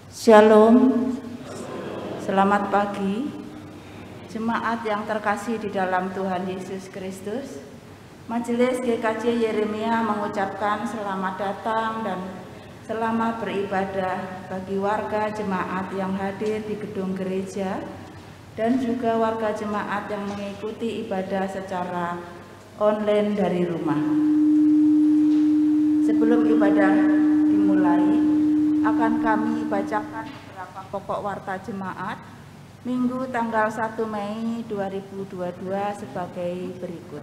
Shalom, selamat pagi, jemaat yang terkasih di dalam Tuhan Yesus Kristus. Majelis GKJ Yeremia mengucapkan selamat datang dan selamat beribadah bagi warga jemaat yang hadir di gedung gereja dan juga warga jemaat yang mengikuti ibadah secara online dari rumah. Sebelum ibadah dimulai, akan kami bacakan beberapa pokok warta jemaat Minggu tanggal 1 Mei 2022 sebagai berikut.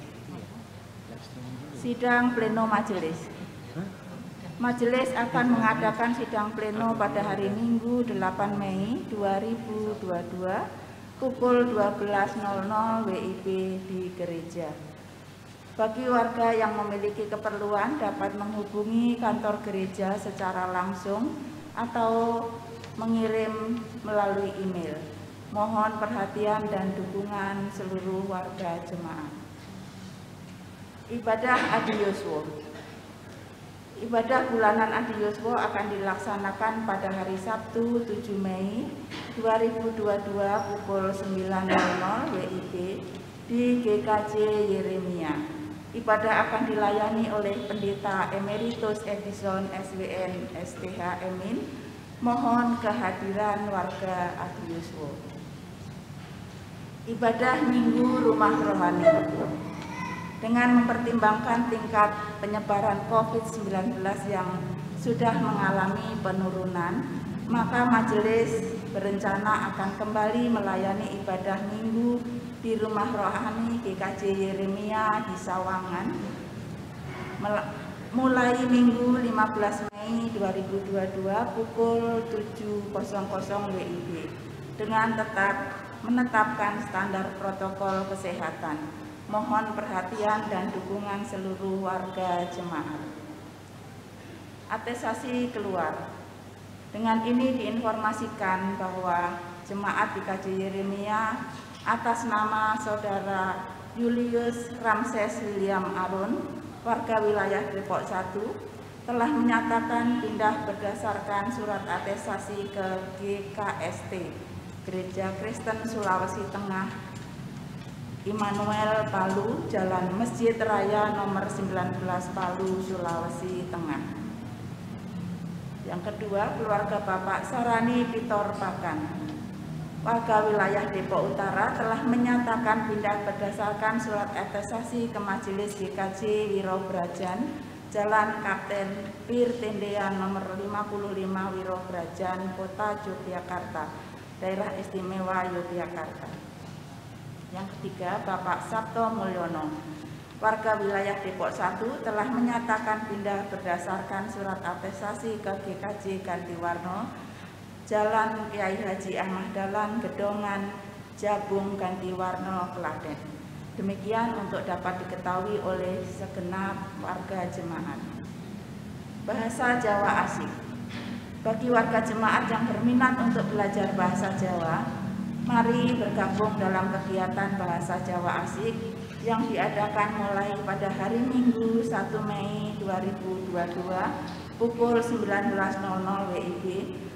Sidang pleno majelis. Majelis akan mengadakan sidang pleno pada hari Minggu 8 Mei 2022 pukul 12.00 WIB di gereja. Bagi warga yang memiliki keperluan dapat menghubungi kantor gereja secara langsung atau mengirim melalui email. Mohon perhatian dan dukungan seluruh warga jemaat. Ibadah Adi Yuswo. Ibadah bulanan Adi Yuswo akan dilaksanakan pada hari Sabtu 7 Mei 2022 pukul 9.00 WIB di GKJ Yeremia. Ibadah akan dilayani oleh Pendeta Emeritus Edison SWN STH Emin. Mohon kehadiran warga Adi Yuswo. Ibadah Minggu Rumah Rohani. Dengan mempertimbangkan tingkat penyebaran COVID-19 yang sudah mengalami penurunan, maka majelis berencana akan kembali melayani ibadah Minggu di Rumah Rohani GKJ Yeremia di Sawangan mulai Minggu 15 Mei 2022 pukul 7.00 WIB dengan tetap menetapkan standar protokol kesehatan. Mohon perhatian dan dukungan seluruh warga jemaat. Atestasi keluar. Dengan ini diinformasikan bahwa jemaat GKJ Yeremia atas nama Saudara Julius Ramses William Arun, warga wilayah Depok 1, telah menyatakan pindah berdasarkan surat atestasi ke GKST, Gereja Kristen Sulawesi Tengah, Immanuel Palu, Jalan Masjid Raya nomor 19 Palu, Sulawesi Tengah. Yang kedua, keluarga Bapak Sarani Pitor Pakan, warga wilayah Depok Utara, telah menyatakan pindah berdasarkan surat atestasi ke Majelis GKJ Wirobrajan, Jalan Kapten Pir Tendean nomor 55 Wirobrajan, Kota Yogyakarta, Daerah Istimewa Yogyakarta. Yang ketiga, Bapak Sabto Mulyono, warga wilayah Depok 1, telah menyatakan pindah berdasarkan surat atestasi ke GKJ Gantiwarno, Jalan Kiai Haji Ahmad Dahlan, Gedongan, Jabung, Gantiwarno, Klaten. Demikian untuk dapat diketahui oleh segenap warga jemaat. Bahasa Jawa Asik. Bagi warga jemaat yang berminat untuk belajar bahasa Jawa, mari bergabung dalam kegiatan Bahasa Jawa Asik yang diadakan mulai pada hari Minggu 1 Mei 2022 pukul 19.00 WIB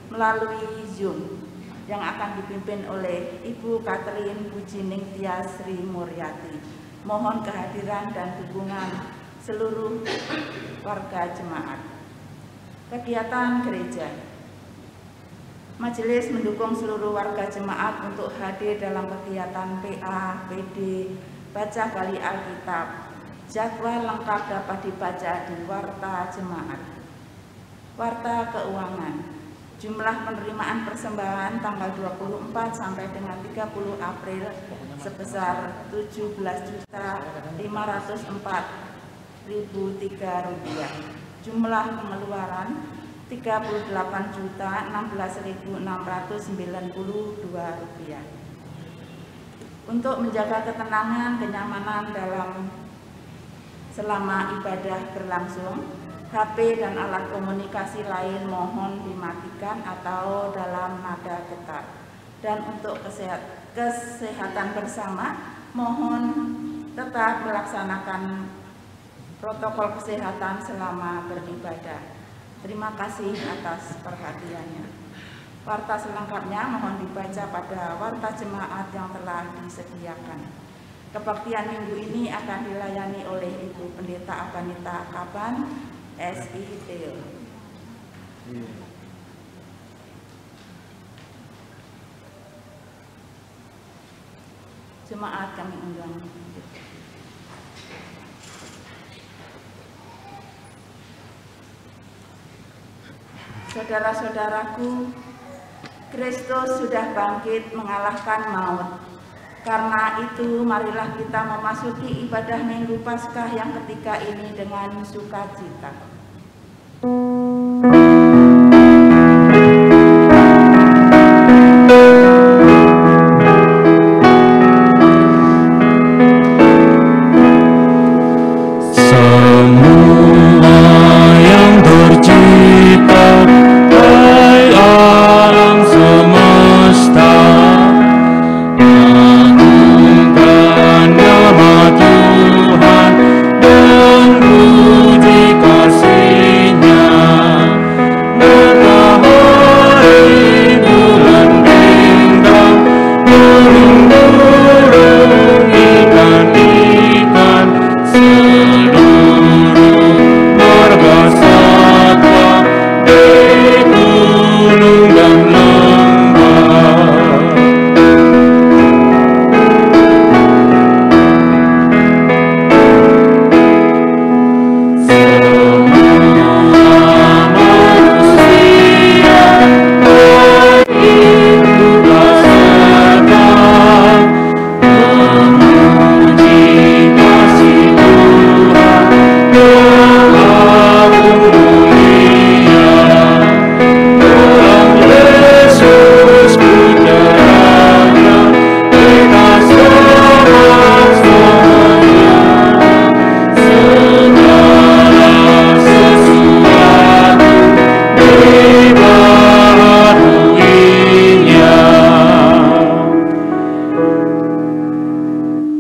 melalui Zoom yang akan dipimpin oleh Ibu Catherine Pujining Tias Sri Muryati. Mohon kehadiran dan dukungan seluruh warga jemaat. Kegiatan gereja. Majelis mendukung seluruh warga jemaat untuk hadir dalam kegiatan PA, PD, baca bali Alkitab. Jadwal lengkap dapat dibaca di Warta Jemaat. Warta Keuangan. Jumlah penerimaan persembahan tanggal 24 sampai dengan 30 April sebesar Rp78.504.003. Jumlah pengeluaran Rp38.016.692. Untuk menjaga ketenangan, kenyamanan selama ibadah berlangsung, HP dan alat komunikasi lain mohon dimatikan atau dalam nada getar. Dan untuk kesehatan bersama, mohon tetap melaksanakan protokol kesehatan selama beribadah. Terima kasih atas perhatiannya. Warta selengkapnya mohon dibaca pada warta jemaat yang telah disediakan. Kebaktian minggu ini akan dilayani oleh Ibu Pendeta Abanita Kaban, SITO. Jemaat kami undang. Saudara-saudaraku, Kristus sudah bangkit mengalahkan maut. Karena itu, marilah kita memasuki ibadah Minggu Paskah yang ketiga ini dengan sukacita.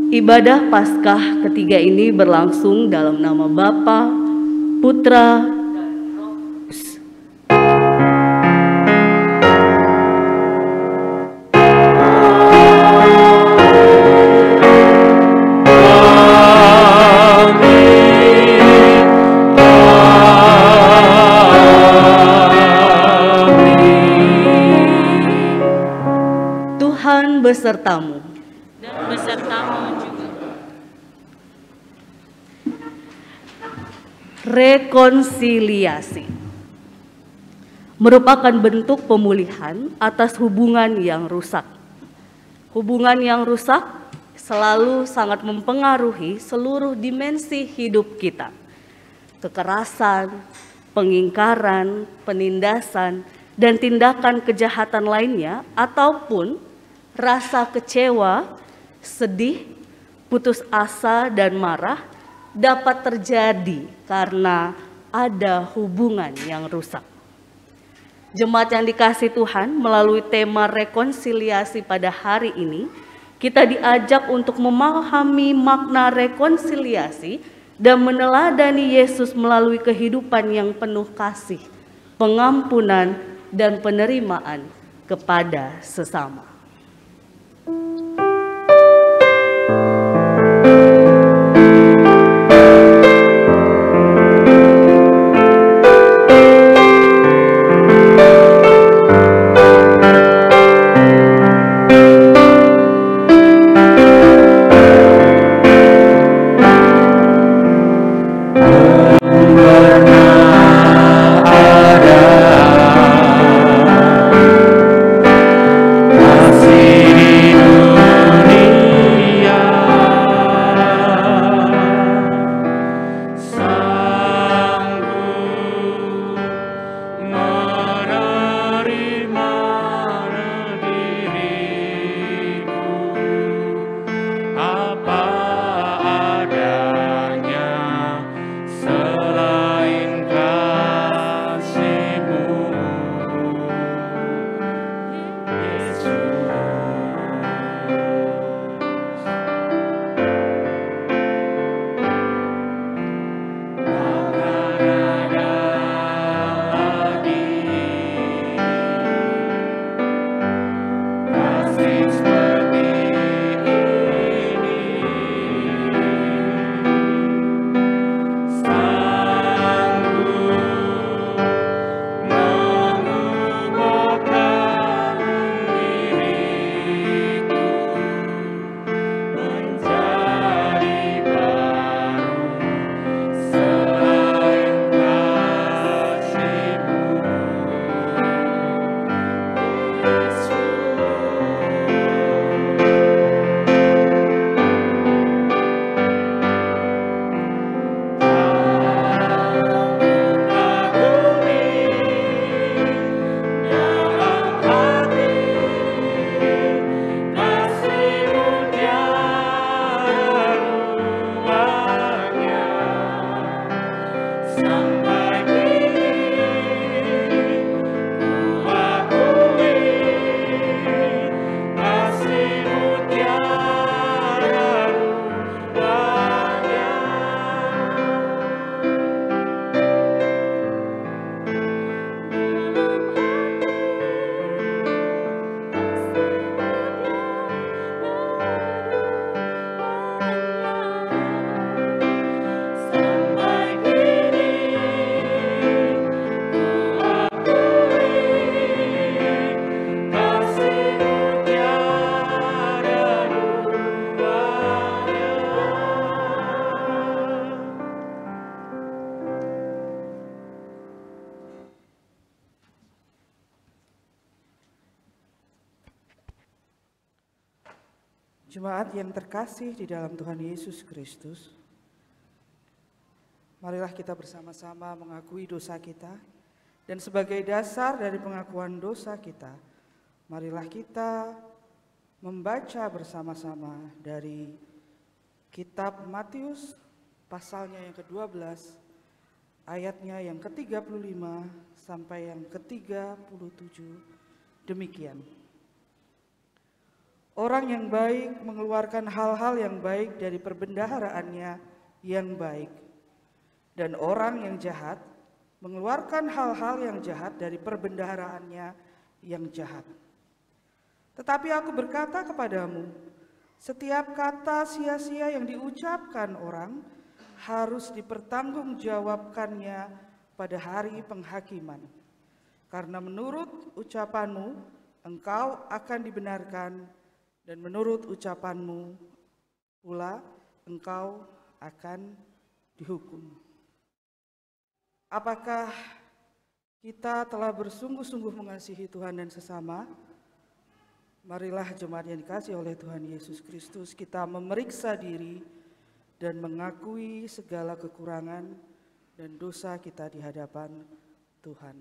Ibadah Paskah ketiga ini berlangsung dalam nama Bapa, Putra, dan Roh Kudus. Tuhan besertamu. Dan besertamu juga. Rekonsiliasi merupakan bentuk pemulihan atas hubungan yang rusak. Hubungan yang rusak selalu sangat mempengaruhi seluruh dimensi hidup kita. Kekerasan, pengingkaran, penindasan, dan tindakan kejahatan lainnya ataupun rasa kecewa, sedih, putus asa, dan marah dapat terjadi karena ada hubungan yang rusak. Jemaat yang dikasihi Tuhan, melalui tema rekonsiliasi pada hari ini, kita diajak untuk memahami makna rekonsiliasi dan meneladani Yesus melalui kehidupan yang penuh kasih, pengampunan, dan penerimaan kepada sesama. Ada Jemaat yang terkasih di dalam Tuhan Yesus Kristus, marilah kita bersama-sama mengakui dosa kita, dan sebagai dasar dari pengakuan dosa kita, marilah kita membaca bersama-sama dari kitab Matius pasalnya yang ke-12, ayatnya yang ke-35 sampai yang ke-37, demikian. Orang yang baik mengeluarkan hal-hal yang baik dari perbendaharaannya yang baik, dan orang yang jahat mengeluarkan hal-hal yang jahat dari perbendaharaannya yang jahat. Tetapi aku berkata kepadamu, setiap kata sia-sia yang diucapkan orang harus dipertanggungjawabkannya pada hari penghakiman. Karena menurut ucapanmu engkau akan dibenarkan, dan menurut ucapanmu pula engkau akan dihukum. Apakah kita telah bersungguh-sungguh mengasihi Tuhan dan sesama? Marilah jemaat yang dikasihi oleh Tuhan Yesus Kristus, kita memeriksa diri dan mengakui segala kekurangan dan dosa kita di hadapan Tuhan.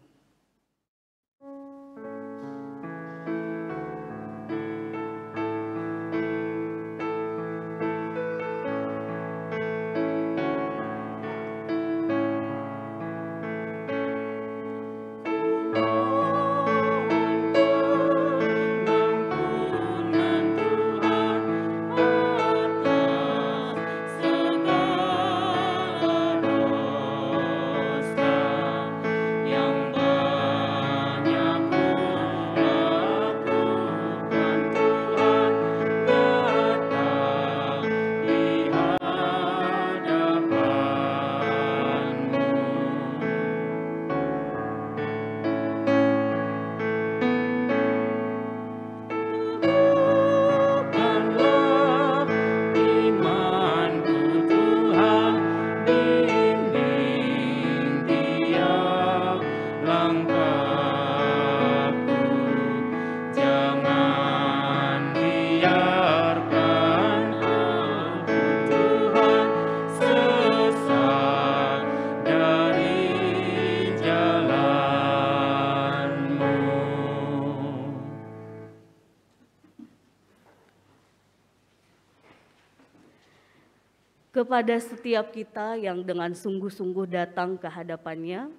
Kepada setiap kita yang dengan sungguh-sungguh datang ke hadapannya,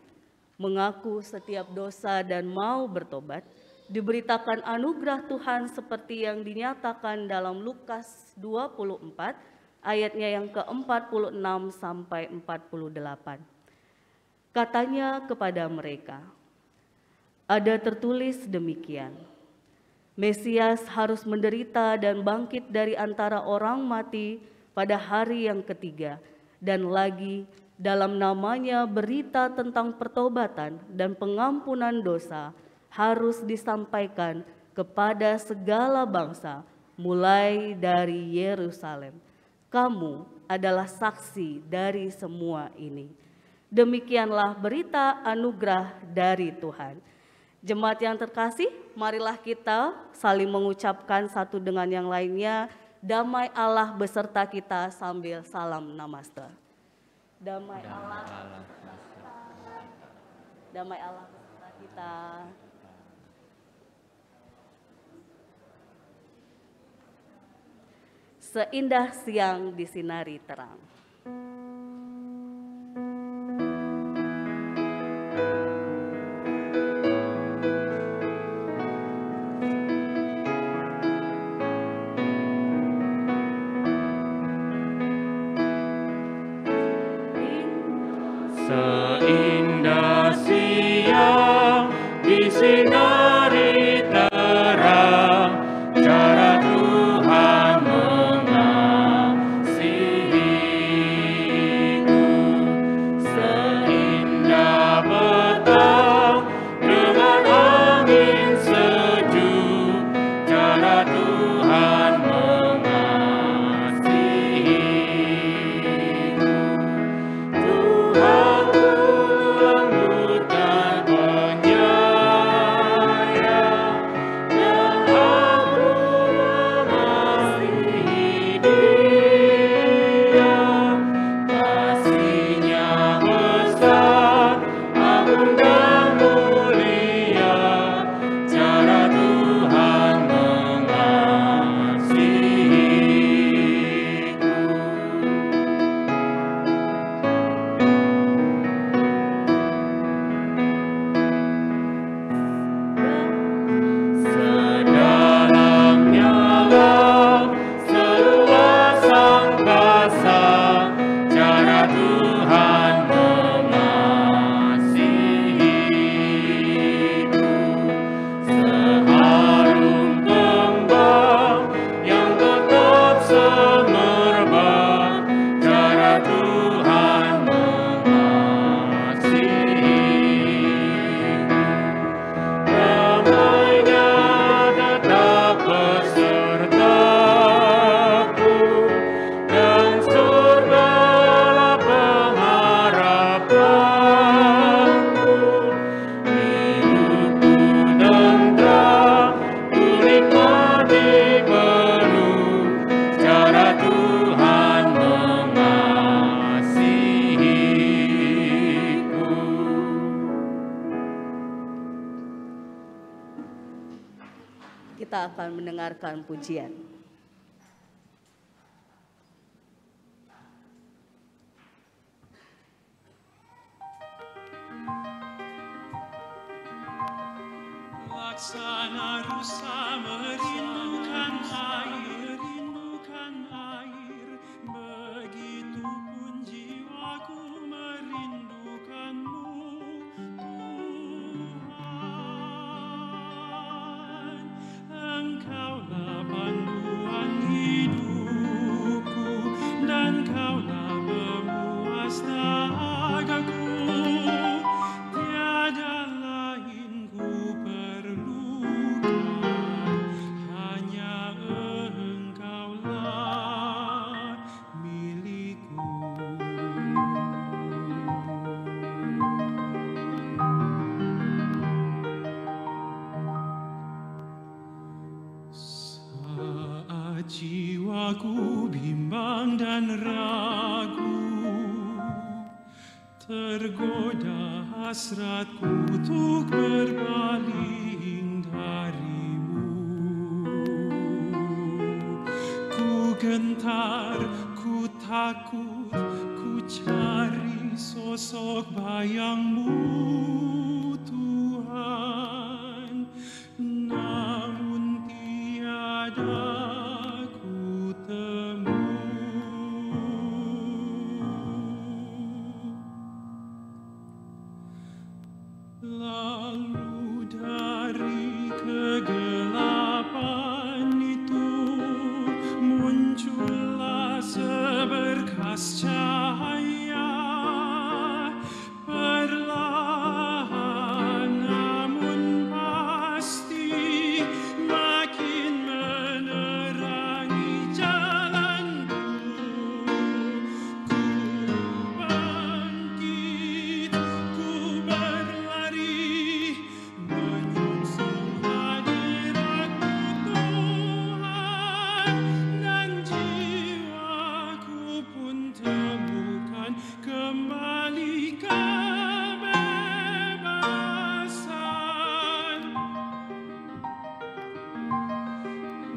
mengaku setiap dosa dan mau bertobat, diberitakan anugerah Tuhan seperti yang dinyatakan dalam Lukas 24, ayatnya yang ke-46 sampai 48. Katanya kepada mereka, ada tertulis demikian, Mesias harus menderita dan bangkit dari antara orang mati pada hari yang ketiga, dan lagi dalam namanya berita tentang pertobatan dan pengampunan dosa harus disampaikan kepada segala bangsa, mulai dari Yerusalem. Kamu adalah saksi dari semua ini. Demikianlah berita anugerah dari Tuhan. Jemaat yang terkasih, marilah kita saling mengucapkan satu dengan yang lainnya, damai Allah beserta kita sambil salam namaste. Damai Allah beserta kita. Seindah siang disinari terang. Seindah siang disinari terang, cara Tuhan mengasihi. Kita akan mendengarkan pujian. Laksana rusa merindukan air, begitupun jiwaku merindukanmu, Tuhan. Engkaulah panduan hidupku, dan Kaulah pemuas dagaku. Tiada lain ku perlukan, hanya Engkaulah milikku. Saat jiwaku bimbang dan ragu, tergoda hasratku untuk berpaling darimu. Ku gentar, ku takut, ku cari sosok bayangmu, Tuhan. Namun tiada ku temui. Lalu dari kegelapan itu muncullah seberkas cahaya, perlahan namun pasti makin menerangi jalanku. Ku bangkit, ku berlari, menyongsong hadirat-Mu, Tuhan, dan jiwaku pun temukan kembali kebebasan.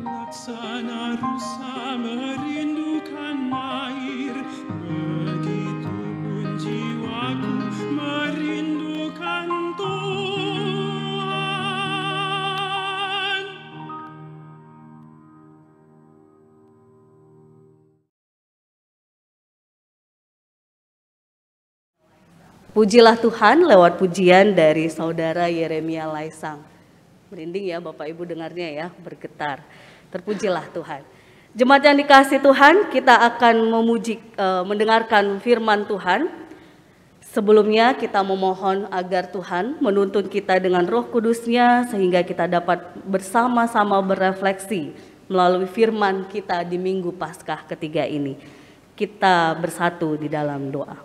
Laksana rusa merindukan air, begitupun jiwaku merindukan Tuhan. Pujilah Tuhan lewat pujian dari Saudara Yeremia Laisang. Merinding ya Bapak Ibu dengarnya ya, bergetar. Terpujilah Tuhan. Jemaat yang dikasihi Tuhan, kita akan mendengarkan firman Tuhan. Sebelumnya kita memohon agar Tuhan menuntun kita dengan Roh Kudus-Nya sehingga kita dapat bersama-sama berefleksi melalui firman kita di Minggu Paskah ketiga ini. Kita bersatu di dalam doa.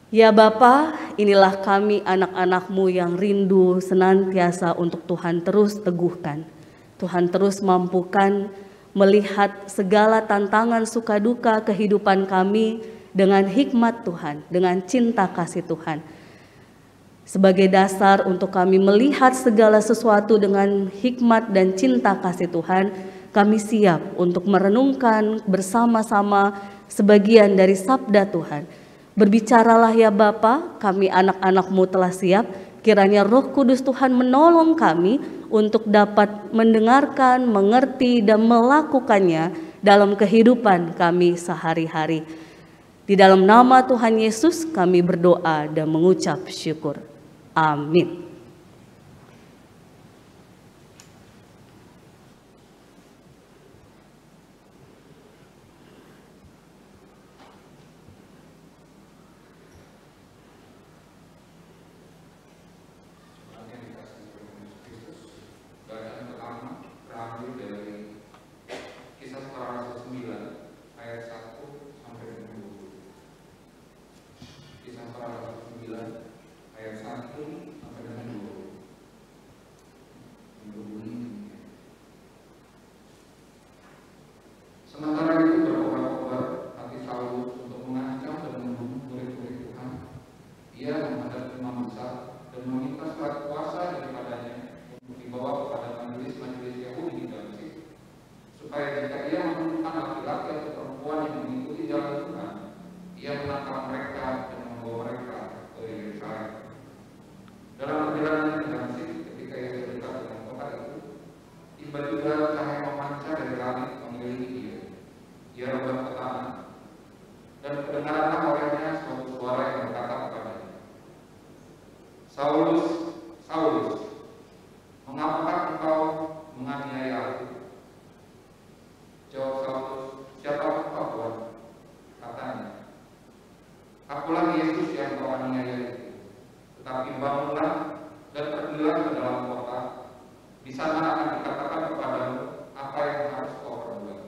Ya Bapa, inilah kami anak-anak-Mu yang rindu senantiasa untuk Tuhan terus teguhkan. Tuhan terus mampukan melihat segala tantangan suka duka kehidupan kami dengan hikmat Tuhan, dengan cinta kasih Tuhan. Sebagai dasar untuk kami melihat segala sesuatu dengan hikmat dan cinta kasih Tuhan, kami siap untuk merenungkan bersama-sama sebagian dari sabda Tuhan. Berbicaralah ya Bapa, kami anak-anak-Mu telah siap, kiranya Roh Kudus Tuhan menolong kami untuk dapat mendengarkan, mengerti, dan melakukannya dalam kehidupan kami sehari-hari. Di dalam nama Tuhan Yesus kami berdoa dan mengucap syukur. Amin. Ayat 1 sampai dengan pergilah ke dalam kota, di sana akan dikatakan kepadamu apa yang harus kau perbuat.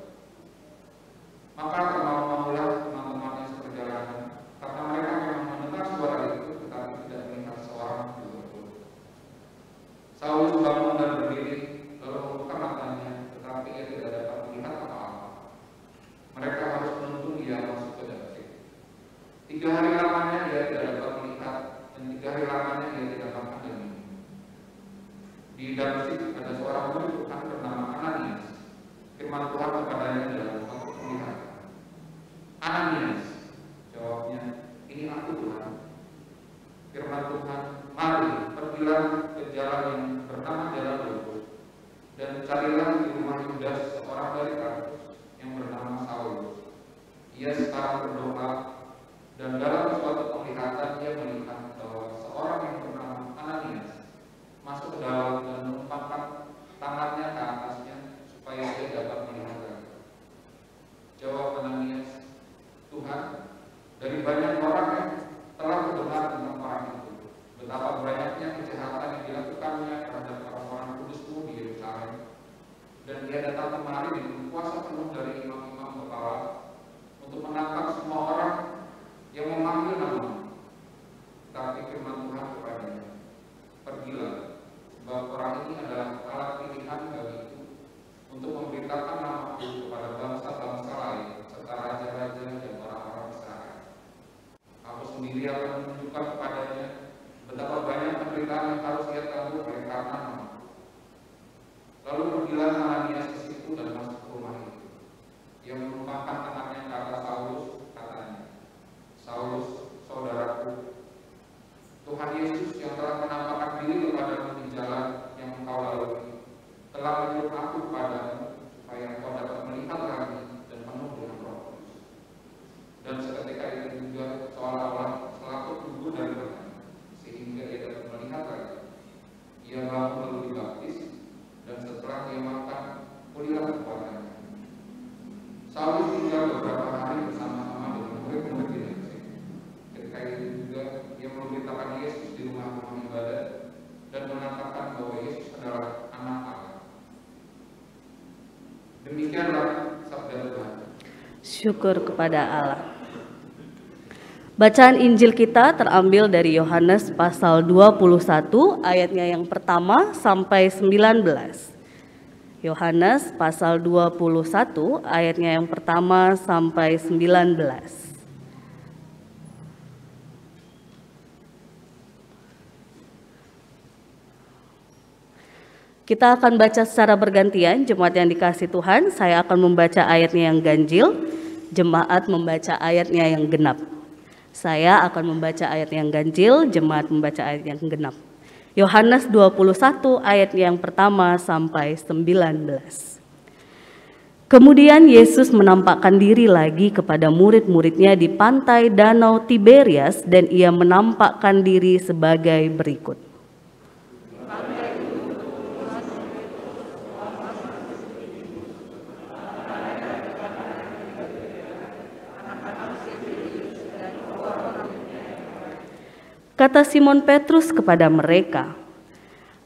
Maka termalu-malulah teman-temannya seperjalanan, karena mereka memang mendengar suara itu, tetapi tidak melihat seorang juga pun. Saulus bangun dan berdiri, lalu membuka matanya, tetapi ia tidak dapat melihat apa-apa. Mereka harus menuntun dia masuk ke Damsik. 3 hari lamanya dia tidak dapat melihat, dan 3 hari lamanya dia tidak makan dan minum. Di Damsik ada seorang murid Tuhan bernama Ananias. Firman Tuhan kepadanya dalam satu penglihatan. Ananias, jawabnya, ini aku Tuhan. Firman Tuhan, mari pergilah ke jalan yang bernama Jalan Lurus, dan carilah di rumah Yudas seorang dari Tarsus yang bernama Saulus. Ia sekarang berdoa, dan dalam suatu penglihatan ia melihat bahwa seorang yang bernama Ananias masuk ke dalam dan menumpangkan tangannya ke atasnya supaya ia dapat melihat lagi. Jawab Ananias, Tuhan, dari banyak orang yang telah mendengar tentang orang itu, betapa banyaknya kejahatan yang dilakukannya terhadap orang-orang kudus-Mu di Yerusalem, dan dia datang kemari dengan kuasa penuh dari imam-imam kepala untuk menangkap semua orang yang memanggil nama-Mu. Tapi firman Tuhan kepadanya, pergilah, sebab orang ini adalah alat pilihan bagiku untuk memberitakan nama-Ku kepada bangsa-bangsa lain serta raja-raja dan orang-orang Israel. Aku sendiri akan menunjukkan kepadanya betapa banyak penderitaan yang harus ia tanggung oleh karena nama-Ku. Lalu pergilah Ananias ke situ dan masuk ke rumah itu. Ia menumpangkan tangannya ke atas Saulus, katanya, Saulus, saudaraku, Tuhan Yesus yang telah menampakkan diri kepadamu di jalan yang engkau lalui, telah menyuruh aku kepadamu supaya engkau dapat melihat lagi dan penuh dengan Roh Kudus. Dan seketika itu juga seolah-olah selaput gugur dari badannya, sehingga ia dapat melihat lagi. Ia bangun lalu dibaptis, dan setelah dia makan, pulihlah kekuatannya. Saulus tinggal beberapa hari bersama-sama dengan murid-murid di Damsik. Ketika itu juga ia memberitakan Yesus di rumah-rumah ibadat dan mengatakan bahwa Yesus adalah Anak Allah. Demikianlah sabda Tuhan. Syukur kepada Allah. Bacaan Injil kita terambil dari Yohanes pasal 21 ayatnya yang pertama sampai 19. Yohanes pasal 21 ayatnya yang pertama sampai 19. Kita akan baca secara bergantian, jemaat yang dikasihi Tuhan. Saya akan membaca ayatnya yang ganjil, jemaat membaca ayatnya yang genap. Saya akan membaca ayat yang ganjil, jemaat membaca ayat yang genap. Yohanes 21 ayat yang pertama sampai 19. Kemudian Yesus menampakkan diri lagi kepada murid-muridnya di pantai Danau Tiberias, dan ia menampakkan diri sebagai berikut. Kata Simon Petrus kepada mereka,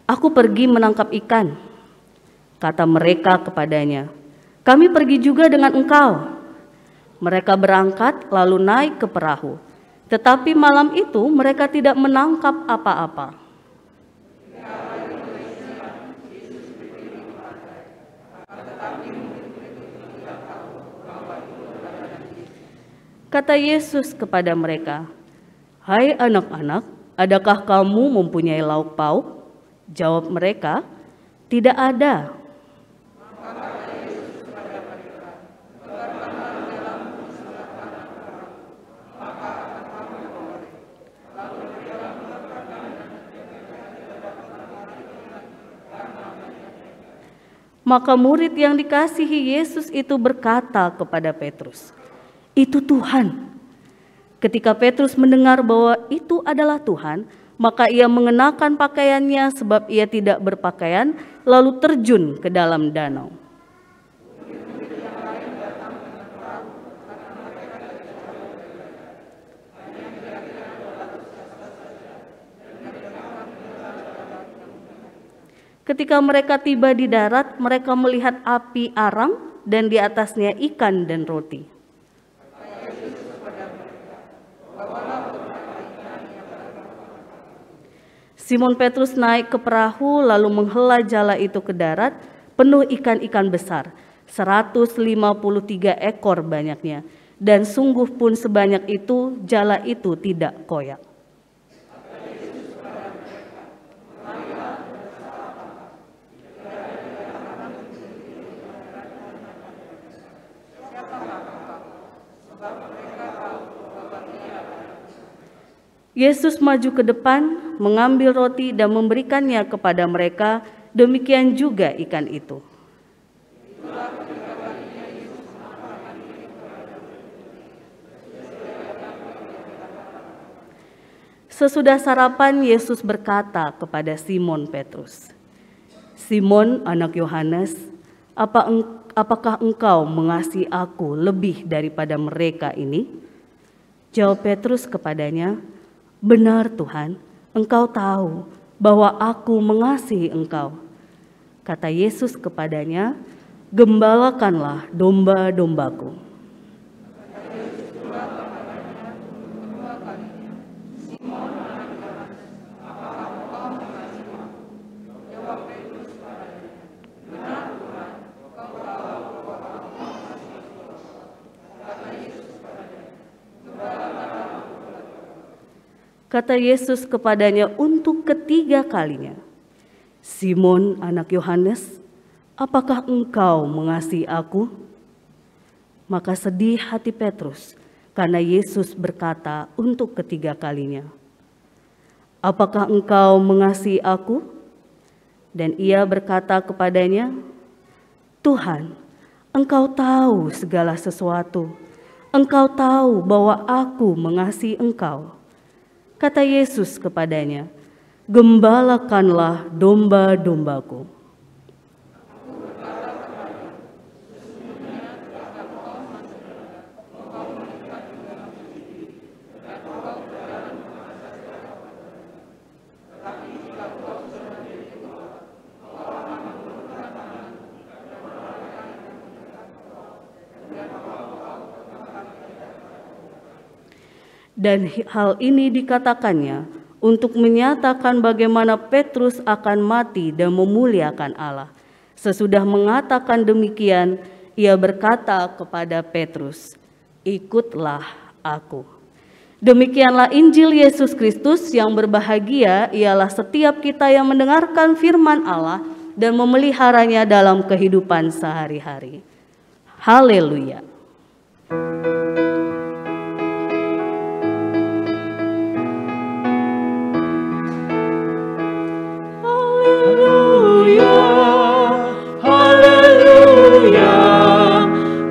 "Aku pergi menangkap ikan." Kata mereka kepadanya, "Kami pergi juga dengan engkau." Mereka berangkat lalu naik ke perahu. Tetapi malam itu mereka tidak menangkap apa-apa. Kata Yesus kepada mereka, "Hai anak-anak, adakah kamu mempunyai lauk pauk?" Jawab mereka, "Tidak ada." Maka murid yang dikasihi Yesus itu berkata kepada Petrus, "Itu Tuhan." Ketika Petrus mendengar bahwa itu adalah Tuhan, maka ia mengenakan pakaiannya sebab ia tidak berpakaian, lalu terjun ke dalam danau. Ketika mereka tiba di darat, mereka melihat api arang dan di atasnya ikan dan roti. Simon Petrus naik ke perahu lalu menghela jala itu ke darat, penuh ikan-ikan besar, 153 ekor banyaknya, dan sungguh pun sebanyak itu jala itu tidak koyak. Yesus maju ke depan, mengambil roti dan memberikannya kepada mereka, demikian juga ikan itu. Sesudah sarapan, Yesus berkata kepada Simon Petrus, "Simon, anak Yohanes, apakah engkau mengasihi aku lebih daripada mereka ini?" Jawab Petrus kepadanya, "Benar Tuhan, Engkau tahu bahwa aku mengasihi Engkau." Kata Yesus kepadanya, "Gembalakanlah domba-dombaku." Kata Yesus kepadanya untuk ketiga kalinya, "Simon, anak Yohanes, apakah engkau mengasihi aku?" Maka sedih hati Petrus karena Yesus berkata untuk ketiga kalinya, "Apakah engkau mengasihi aku?" Dan ia berkata kepadanya, "Tuhan, Engkau tahu segala sesuatu. Engkau tahu bahwa aku mengasihi Engkau." Kata Yesus kepadanya, "Gembalakanlah domba-dombaku." Dan hal ini dikatakannya untuk menyatakan bagaimana Petrus akan mati dan memuliakan Allah. Sesudah mengatakan demikian, ia berkata kepada Petrus, "Ikutlah aku." Demikianlah Injil Yesus Kristus. Yang berbahagia ialah setiap kita yang mendengarkan firman Allah dan memeliharanya dalam kehidupan sehari-hari. Haleluya.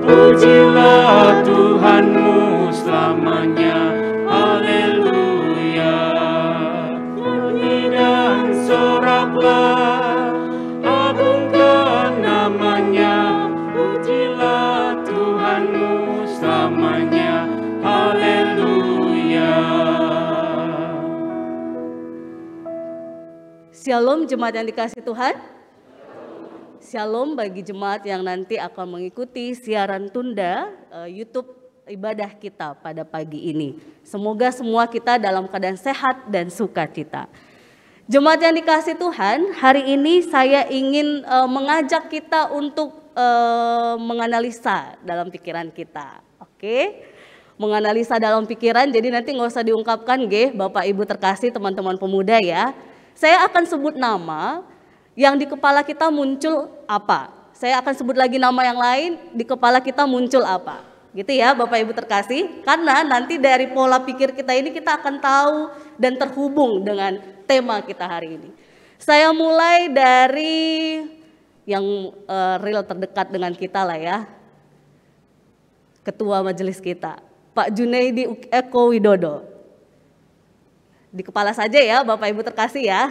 Pujilah Tuhanmu selamanya, haleluya. Nyanyi dan soraklah, agungkan namanya. Pujilah Tuhanmu selamanya, haleluya. Shalom jemaat yang dikasihi Tuhan. Shalom bagi jemaat yang nanti akan mengikuti siaran tunda YouTube ibadah kita pada pagi ini. Semoga semua kita dalam keadaan sehat dan sukacita. Jemaat yang dikasihi Tuhan, hari ini saya ingin mengajak kita untuk menganalisa dalam pikiran kita. Oke? Menganalisa dalam pikiran, jadi nanti nggak usah diungkapkan Bapak Ibu terkasih, teman-teman pemuda ya. Saya akan sebut nama yang di kepala kita muncul apa. Saya akan sebut lagi nama yang lain, di kepala kita muncul apa. Gitu ya Bapak Ibu terkasih. Karena nanti dari pola pikir kita ini kita akan tahu dan terhubung dengan tema kita hari ini. Saya mulai dari yang real terdekat dengan kita lah ya. Ketua majelis kita, Pak Junaidi Eko Widodo. Di kepala saja ya Bapak Ibu terkasih ya.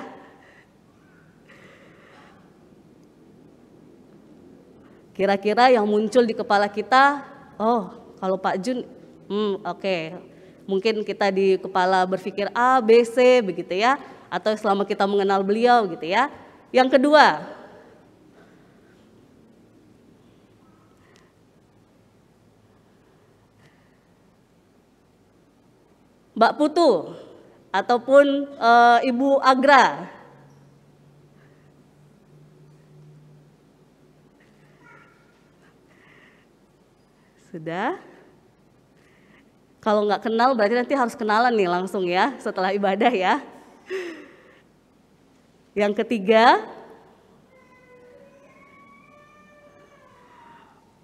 Kira-kira yang muncul di kepala kita, oh kalau Pak Jun, oke. Mungkin kita di kepala berpikir A, B, C begitu ya. Atau selama kita mengenal beliau gitu ya. Yang kedua, Mbak Putu ataupun Ibu Agra. Sudah? Kalau nggak kenal berarti nanti harus kenalan nih langsung ya setelah ibadah ya. Yang ketiga,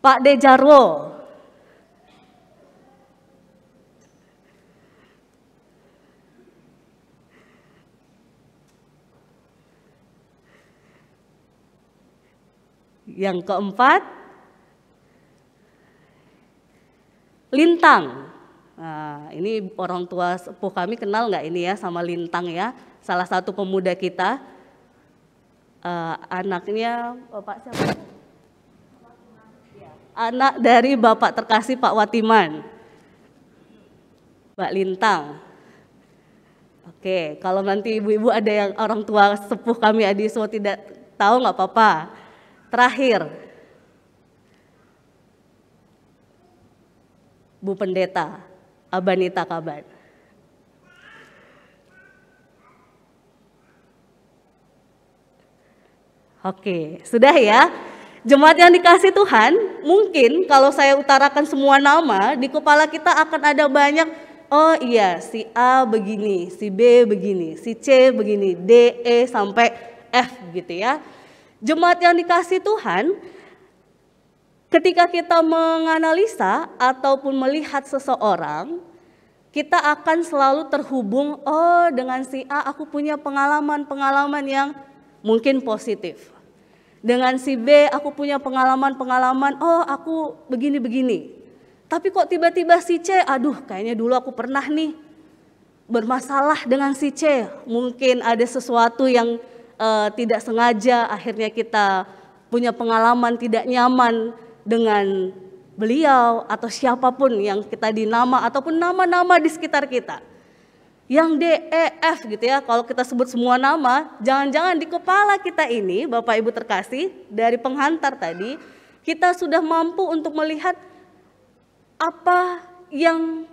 Pak Dejarwo. Yang keempat, Lintang. Nah, ini orang tua sepuh kami kenal nggak ini ya sama Lintang ya, salah satu pemuda kita. Anaknya Bapak siapa? Anak dari Bapak terkasih Pak Watiman, Mbak Lintang. Oke, kalau nanti ibu-ibu ada yang orang tua sepuh kami Adiswa tidak tahu nggak apa-apa. Terakhir, Bu Pendeta Abanita Kaban. Oke, sudah ya. Jemaat yang dikasih Tuhan, mungkin kalau saya utarakan semua nama, di kepala kita akan ada banyak, oh iya si A begini, si B begini, si C begini, D, E sampai F gitu ya. Jemaat yang dikasih Tuhan, ketika kita menganalisa ataupun melihat seseorang, kita akan selalu terhubung, oh dengan si A aku punya pengalaman-pengalaman yang mungkin positif. Dengan si B aku punya pengalaman-pengalaman, oh aku begini-begini. Tapi kok tiba-tiba si C, aduh kayaknya dulu aku pernah nih bermasalah dengan si C. Mungkin ada sesuatu yang tidak sengaja akhirnya kita punya pengalaman tidak nyaman dengan beliau atau siapapun yang kita dinama ataupun nama-nama di sekitar kita. Yang D, E, F gitu ya, kalau kita sebut semua nama, jangan-jangan di kepala kita ini, Bapak Ibu terkasih, dari penghantar tadi, kita sudah mampu untuk melihat apa yang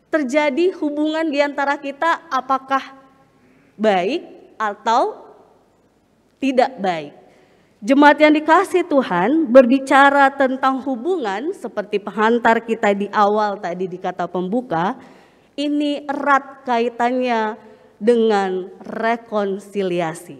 terjadi hubungan di antara kita, apakah baik atau tidak baik. Jemaat yang dikasih Tuhan berbicara tentang hubungan seperti penghantar kita di awal tadi di kata pembuka, ini erat kaitannya dengan rekonsiliasi.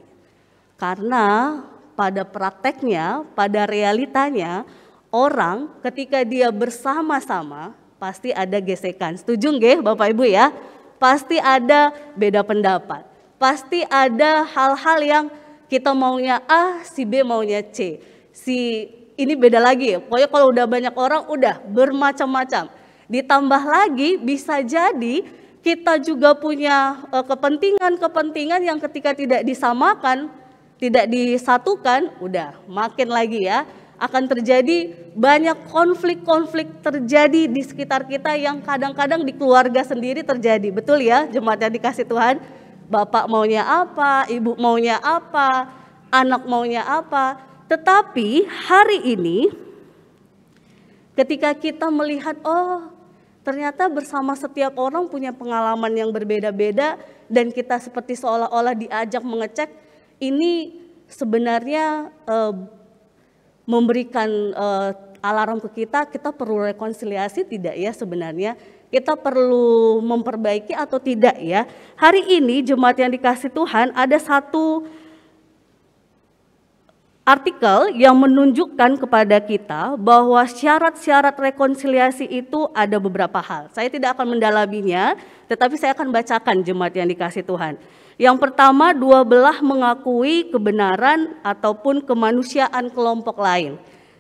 Karena pada prakteknya, pada realitanya, orang ketika dia bersama-sama pasti ada gesekan. Setuju nggih Bapak Ibu ya? Pasti ada beda pendapat. Pasti ada hal-hal yang kita maunya A, si B maunya C. Si ini beda lagi. Pokoknya kalau udah banyak orang udah bermacam-macam. Ditambah lagi bisa jadi kita juga punya kepentingan-kepentingan yang ketika tidak disamakan, tidak disatukan, udah makin lagi ya. Akan terjadi banyak konflik-konflik terjadi di sekitar kita yang kadang-kadang di keluarga sendiri terjadi. Betul ya jemaat yang dikasih Tuhan? Bapak maunya apa, ibu maunya apa, anak maunya apa. Tetapi hari ini ketika kita melihat, oh ternyata bersama setiap orang punya pengalaman yang berbeda-beda dan kita seperti seolah-olah diajak mengecek, ini sebenarnya memberikan alarm ke kita perlu rekonsiliasi tidak ya sebenarnya? Kita perlu memperbaiki atau tidak ya? Hari ini jemaat yang dikasih Tuhan ada satu artikel yang menunjukkan kepada kita bahwa syarat-syarat rekonsiliasi itu ada beberapa hal. Saya tidak akan mendalaminya, tetapi saya akan bacakan jemaat yang dikasih Tuhan. Yang pertama, dua belah mengakui kebenaran ataupun kemanusiaan kelompok lain.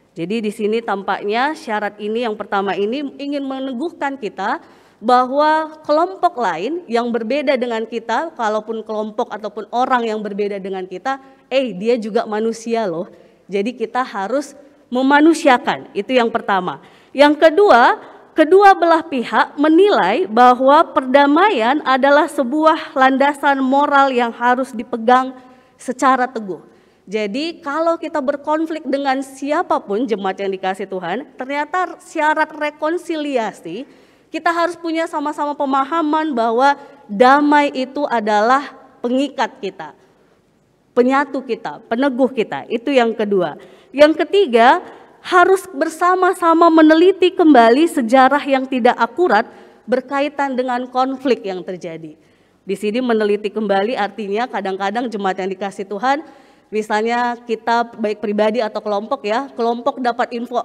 Jadi di sini tampaknya syarat ini yang pertama ini ingin meneguhkan kita bahwa kelompok lain yang berbeda dengan kita, kalaupun kelompok ataupun orang yang berbeda dengan kita, dia juga manusia loh. Jadi kita harus memanusiakan, itu yang pertama. Yang kedua, kedua belah pihak menilai bahwa perdamaian adalah sebuah landasan moral yang harus dipegang secara teguh. Jadi kalau kita berkonflik dengan siapapun jemaat yang dikasih Tuhan, ternyata syarat rekonsiliasi kita harus punya sama-sama pemahaman bahwa damai itu adalah pengikat kita, penyatu kita, peneguh kita. Itu yang kedua. Yang ketiga, harus bersama-sama meneliti kembali sejarah yang tidak akurat berkaitan dengan konflik yang terjadi. Di sini meneliti kembali artinya kadang-kadang jemaat yang dikasih Tuhan, misalnya kita baik pribadi atau kelompok ya, kelompok dapat info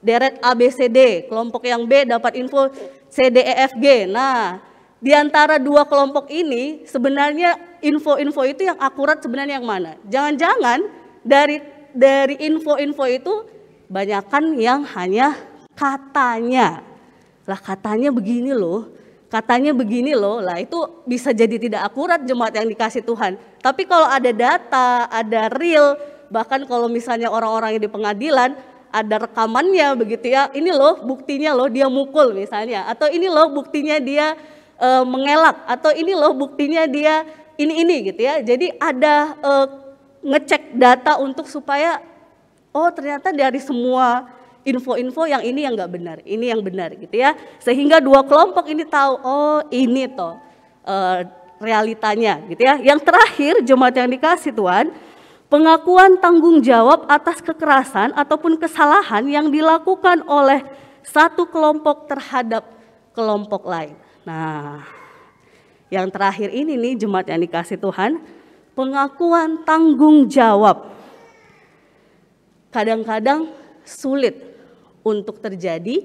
deret A, B, C, D, kelompok yang B dapat info C, D, E, F, G. Nah, di antara dua kelompok ini sebenarnya info-info itu yang akurat sebenarnya yang mana? Jangan-jangan dari info-info itu banyakan yang hanya katanya. Lah katanya begini loh. Katanya begini loh, lah itu bisa jadi tidak akurat jemaat yang dikasih Tuhan. Tapi kalau ada data, ada real, bahkan kalau misalnya orang-orang yang di pengadilan, ada rekamannya begitu ya, ini loh buktinya loh dia mukul misalnya, atau ini loh buktinya dia mengelak, atau ini loh buktinya dia ini gitu ya. Jadi ada ngecek data untuk supaya, oh ternyata dari semua info-info yang ini yang nggak benar, ini yang benar gitu ya. Sehingga dua kelompok ini tahu, oh ini toh realitanya gitu ya. Yang terakhir jemaat yang dikasih Tuhan, pengakuan tanggung jawab atas kekerasan ataupun kesalahan yang dilakukan oleh satu kelompok terhadap kelompok lain. Nah, yang terakhir ini nih jemaat yang dikasih Tuhan, pengakuan tanggung jawab. Kadang-kadang sulit untuk terjadi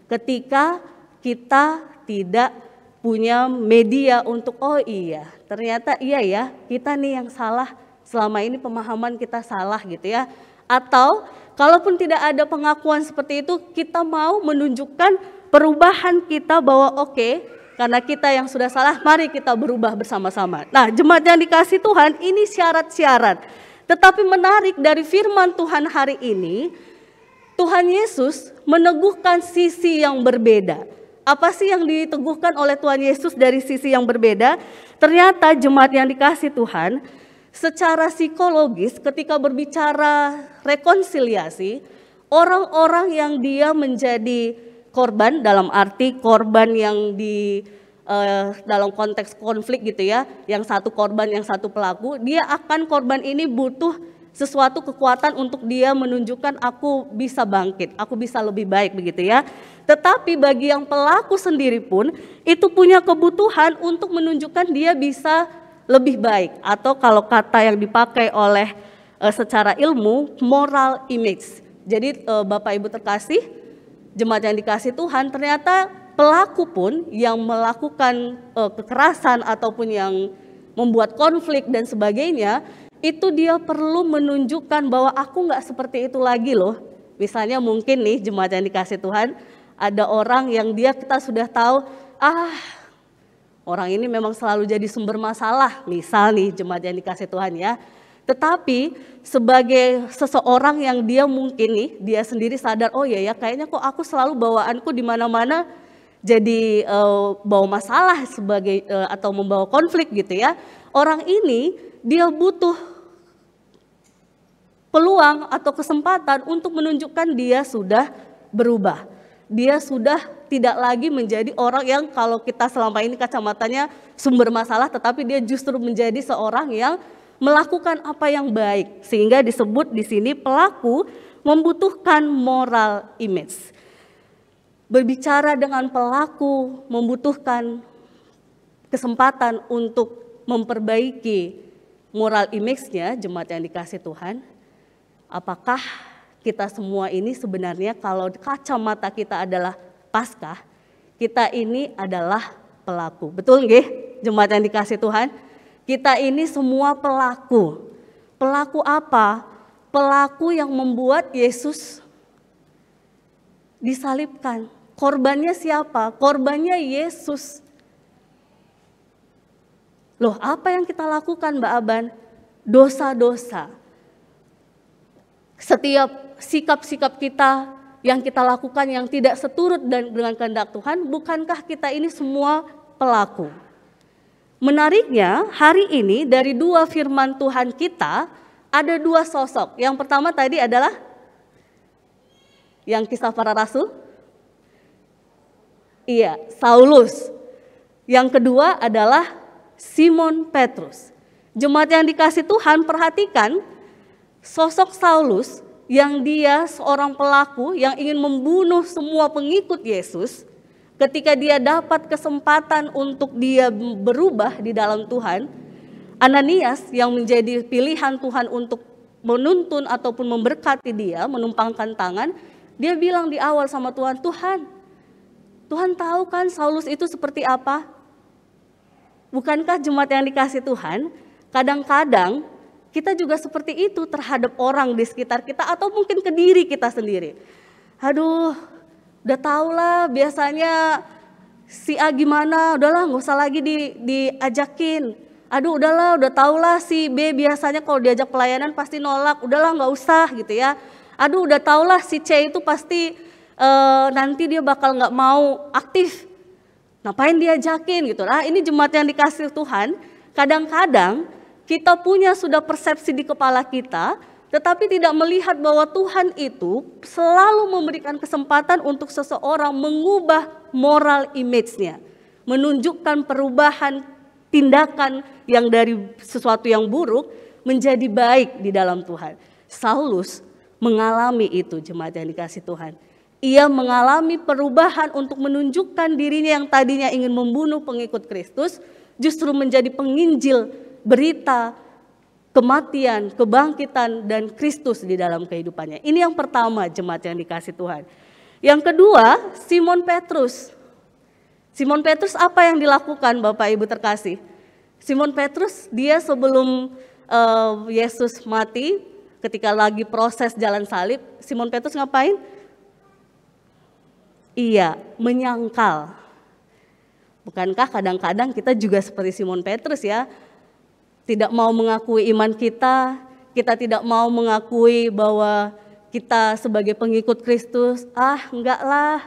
ketika kita tidak punya media untuk, oh iya ternyata iya ya kita nih yang salah, selama ini pemahaman kita salah gitu ya. Atau kalaupun tidak ada pengakuan seperti itu, kita mau menunjukkan perubahan kita bahwa oke, karena kita yang sudah salah, mari kita berubah bersama-sama. Nah, jemaat yang dikasih Tuhan, ini syarat-syarat. Tetapi menarik dari firman Tuhan hari ini, Tuhan Yesus meneguhkan sisi yang berbeda. Apa sih yang diteguhkan oleh Tuhan Yesus dari sisi yang berbeda? Ternyata jemaat yang dikasih Tuhan, secara psikologis ketika berbicara rekonsiliasi, orang-orang yang dia menjadi korban, dalam arti korban yang dalam konteks konflik gitu ya, yang satu korban, yang satu pelaku, dia akan korban ini butuh sesuatu kekuatan untuk dia menunjukkan aku bisa bangkit, aku bisa lebih baik begitu ya. Tetapi bagi yang pelaku sendiri pun itu punya kebutuhan untuk menunjukkan dia bisa lebih baik, atau kalau kata yang dipakai oleh secara ilmu, moral image. Jadi Bapak Ibu terkasih, jemaat yang dikasih Tuhan, ternyata pelaku pun yang melakukan kekerasan ataupun yang membuat konflik dan sebagainya, itu dia perlu menunjukkan bahwa aku nggak seperti itu lagi loh. Misalnya mungkin nih jemaat yang dikasih Tuhan, ada orang yang kita sudah tahu, orang ini memang selalu jadi sumber masalah, misal nih jemaat yang dikasih Tuhan ya. Tetapi sebagai seseorang yang dia mungkin nih, dia sendiri sadar, oh ya kayaknya kok aku selalu bawaanku di mana-mana jadi bawa masalah sebagai atau membawa konflik gitu ya. Orang ini dia butuh peluang atau kesempatan untuk menunjukkan dia sudah berubah. Dia sudah tidak lagi menjadi orang yang kalau kita selama ini kacamatanya sumber masalah, tetapi dia justru menjadi seorang yang melakukan apa yang baik. Sehingga disebut di sini pelaku membutuhkan moral image. Berbicara dengan pelaku membutuhkan kesempatan untuk memperbaiki moral image-nya, jemaat yang dikasih Tuhan. Apakah kita semua ini sebenarnya kalau kacamata kita adalah Paskah, kita ini adalah pelaku. Betul nggih, jemaat yang dikasih Tuhan? Kita ini semua pelaku. Pelaku apa? Pelaku yang membuat Yesus disalibkan. Korbannya siapa? Korbannya Yesus. Loh, apa yang kita lakukan Mbak Aban? Dosa-dosa. Setiap sikap-sikap kita yang kita lakukan yang tidak seturut dengan kehendak Tuhan, bukankah kita ini semua pelaku? Menariknya, hari ini dari dua firman Tuhan kita, ada dua sosok. Yang pertama tadi adalah yang Kisah Para Rasul. Iya, Saulus. Yang kedua adalah Simon Petrus. Jemaat yang dikasih Tuhan, perhatikan sosok Saulus yang dia seorang pelaku yang ingin membunuh semua pengikut Yesus. Ketika dia dapat kesempatan untuk dia berubah di dalam Tuhan, Ananias yang menjadi pilihan Tuhan untuk menuntun ataupun memberkati dia, menumpangkan tangan, dia bilang di awal sama Tuhan, Tuhan tahu kan Saulus itu seperti apa? Bukankah jemaat yang dikasih Tuhan, kadang-kadang kita juga seperti itu terhadap orang di sekitar kita atau mungkin ke diri kita sendiri. Aduh, udah tau lah biasanya si A gimana, udahlah nggak usah lagi diajakin. Aduh udahlah, udah tau lah si B biasanya kalau diajak pelayanan pasti nolak, udahlah nggak usah gitu ya. Aduh udah tau lah si C itu pasti nanti dia bakal nggak mau aktif, ngapain diajakin gitu. Nah ini jemaat yang dikasih Tuhan, kadang-kadang kita punya sudah persepsi di kepala kita, tetapi tidak melihat bahwa Tuhan itu selalu memberikan kesempatan untuk seseorang mengubah moral image-nya, menunjukkan perubahan tindakan yang dari sesuatu yang buruk menjadi baik di dalam Tuhan. Saulus mengalami itu, jemaat yang dikasih Tuhan. Ia mengalami perubahan untuk menunjukkan dirinya yang tadinya ingin membunuh pengikut Kristus, justru menjadi penginjil berita kematian, kebangkitan, dan Kristus di dalam kehidupannya. Ini yang pertama, jemaat yang dikasih Tuhan. Yang kedua, Simon Petrus. Simon Petrus apa yang dilakukan Bapak Ibu terkasih? Simon Petrus dia sebelum Yesus mati, ketika lagi proses jalan salib, Simon Petrus ngapain? Iya, menyangkal. Bukankah kadang-kadang kita juga seperti Simon Petrus ya? Tidak mau mengakui iman kita tidak mau mengakui bahwa kita sebagai pengikut Kristus. Enggak lah.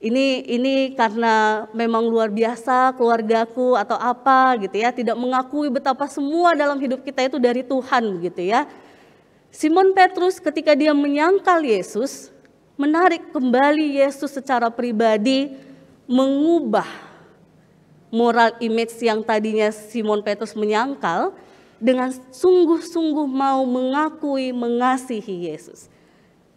Ini karena memang luar biasa keluargaku atau apa gitu ya. Tidak mengakui betapa semua dalam hidup kita itu dari Tuhan gitu ya. Simon Petrus ketika dia menyangkal Yesus, menarik kembali Yesus secara pribadi, mengubah moral image yang tadinya Simon Petrus menyangkal dengan sungguh-sungguh mau mengakui, mengasihi Yesus.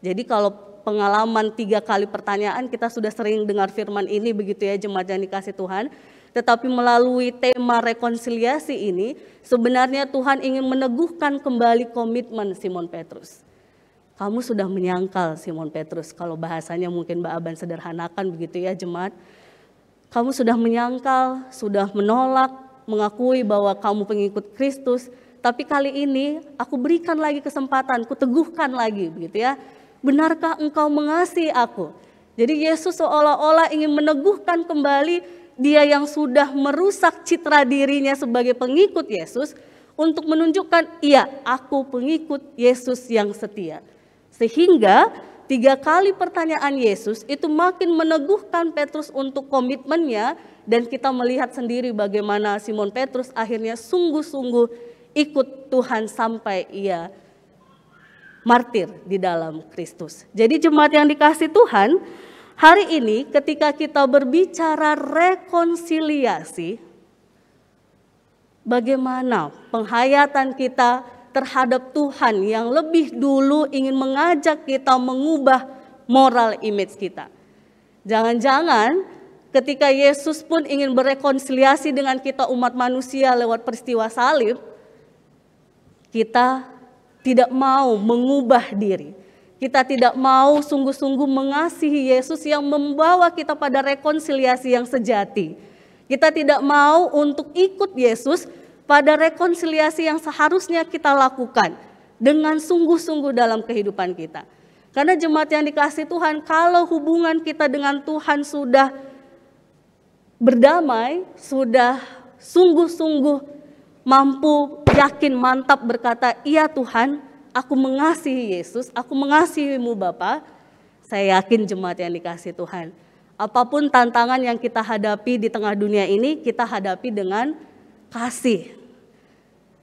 Jadi kalau pengalaman 3 kali pertanyaan, kita sudah sering dengar firman ini begitu ya jemaat yang dikasih Tuhan. Tetapi melalui tema rekonsiliasi ini, sebenarnya Tuhan ingin meneguhkan kembali komitmen Simon Petrus. Kamu sudah menyangkal Simon Petrus, kalau bahasanya mungkin Mbak Aban sederhanakan begitu ya jemaat. Kamu sudah menyangkal, sudah menolak, mengakui bahwa kamu pengikut Kristus. Tapi kali ini aku berikan lagi kesempatan, kuteguhkan lagi begitu ya. Benarkah engkau mengasihi aku? Jadi Yesus seolah-olah ingin meneguhkan kembali dia yang sudah merusak citra dirinya sebagai pengikut Yesus untuk menunjukkan, iya aku pengikut Yesus yang setia. Sehingga 3 kali pertanyaan Yesus itu makin meneguhkan Petrus untuk komitmennya, dan kita melihat sendiri bagaimana Simon Petrus akhirnya sungguh-sungguh ikut Tuhan sampai ia martir di dalam Kristus. Jadi jemaat yang dikasih Tuhan, hari ini ketika kita berbicara rekonsiliasi, bagaimana penghayatan kita terhadap Tuhan yang lebih dulu ingin mengajak kita mengubah moral image kita. Jangan-jangan ketika Yesus pun ingin berekonsiliasi dengan kita umat manusia lewat peristiwa salib, kita tidak mau mengubah diri. Kita tidak mau sungguh-sungguh mengasihi Yesus yang membawa kita pada rekonsiliasi yang sejati. Kita tidak mau untuk ikut Yesus pada rekonsiliasi yang seharusnya kita lakukan dengan sungguh-sungguh dalam kehidupan kita. Karena jemaat yang dikasih Tuhan, kalau hubungan kita dengan Tuhan sudah berdamai, sudah sungguh-sungguh mampu, yakin, mantap berkata, iya Tuhan, aku mengasihi Yesus, aku mengasihimu Bapa. Saya yakin jemaat yang dikasih Tuhan, apapun tantangan yang kita hadapi di tengah dunia ini, kita hadapi dengan kasih.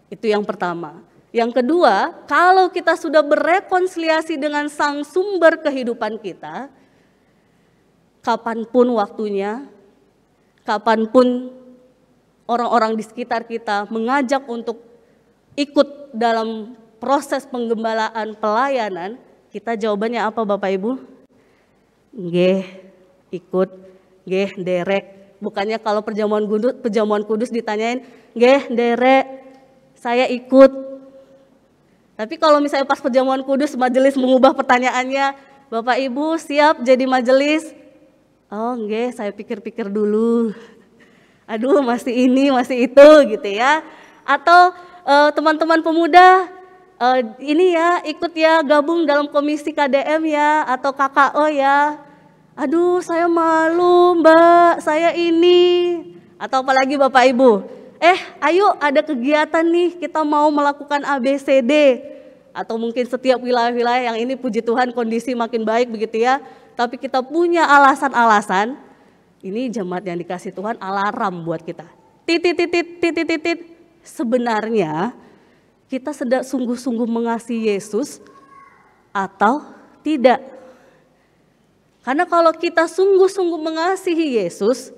Itu yang pertama. Yang kedua, kalau kita sudah berrekonsiliasi dengan sang sumber kehidupan kita, kapanpun waktunya, kapanpun orang-orang di sekitar kita mengajak untuk ikut dalam proses penggembalaan pelayanan, kita jawabannya apa Bapak Ibu? Nggih, ikut, nggih, derek. Bukannya kalau perjamuan kudus ditanyain, nggih, derek, saya ikut. Tapi kalau misalnya pas perjamuan kudus majelis mengubah pertanyaannya, Bapak Ibu siap jadi majelis? Oh nggih, saya pikir-pikir dulu. Aduh masih ini, masih itu gitu ya. Atau teman-teman pemuda, ini ya ikut ya gabung dalam komisi KDM ya atau KKO ya. Aduh saya malu Mbak, saya ini. Atau apalagi Bapak Ibu, ayo ada kegiatan nih, kita mau melakukan ABCD. Atau mungkin setiap wilayah-wilayah yang ini puji Tuhan kondisi makin baik begitu ya. Tapi kita punya alasan-alasan, ini jemaat yang dikasih Tuhan alarm buat kita. Titit. Sebenarnya kita sedang sungguh-sungguh mengasihi Yesus atau tidak. Karena kalau kita sungguh-sungguh mengasihi Yesus,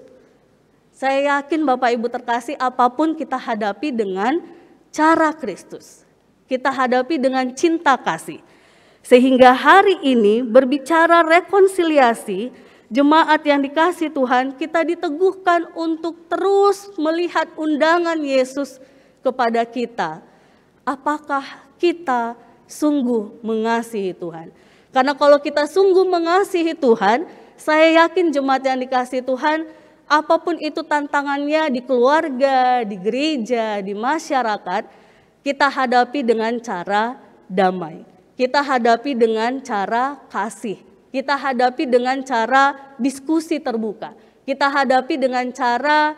saya yakin Bapak Ibu terkasih apapun kita hadapi dengan cara Kristus. Kita hadapi dengan cinta kasih. Sehingga hari ini berbicara rekonsiliasi, jemaat yang dikasih Tuhan, kita diteguhkan untuk terus melihat undangan Yesus kepada kita. Apakah kita sungguh mengasihi Tuhan? Karena kalau kita sungguh mengasihi Tuhan, saya yakin jemaat yang dikasih Tuhan, apapun itu tantangannya di keluarga, di gereja, di masyarakat, kita hadapi dengan cara damai. Kita hadapi dengan cara kasih. Kita hadapi dengan cara diskusi terbuka. Kita hadapi dengan cara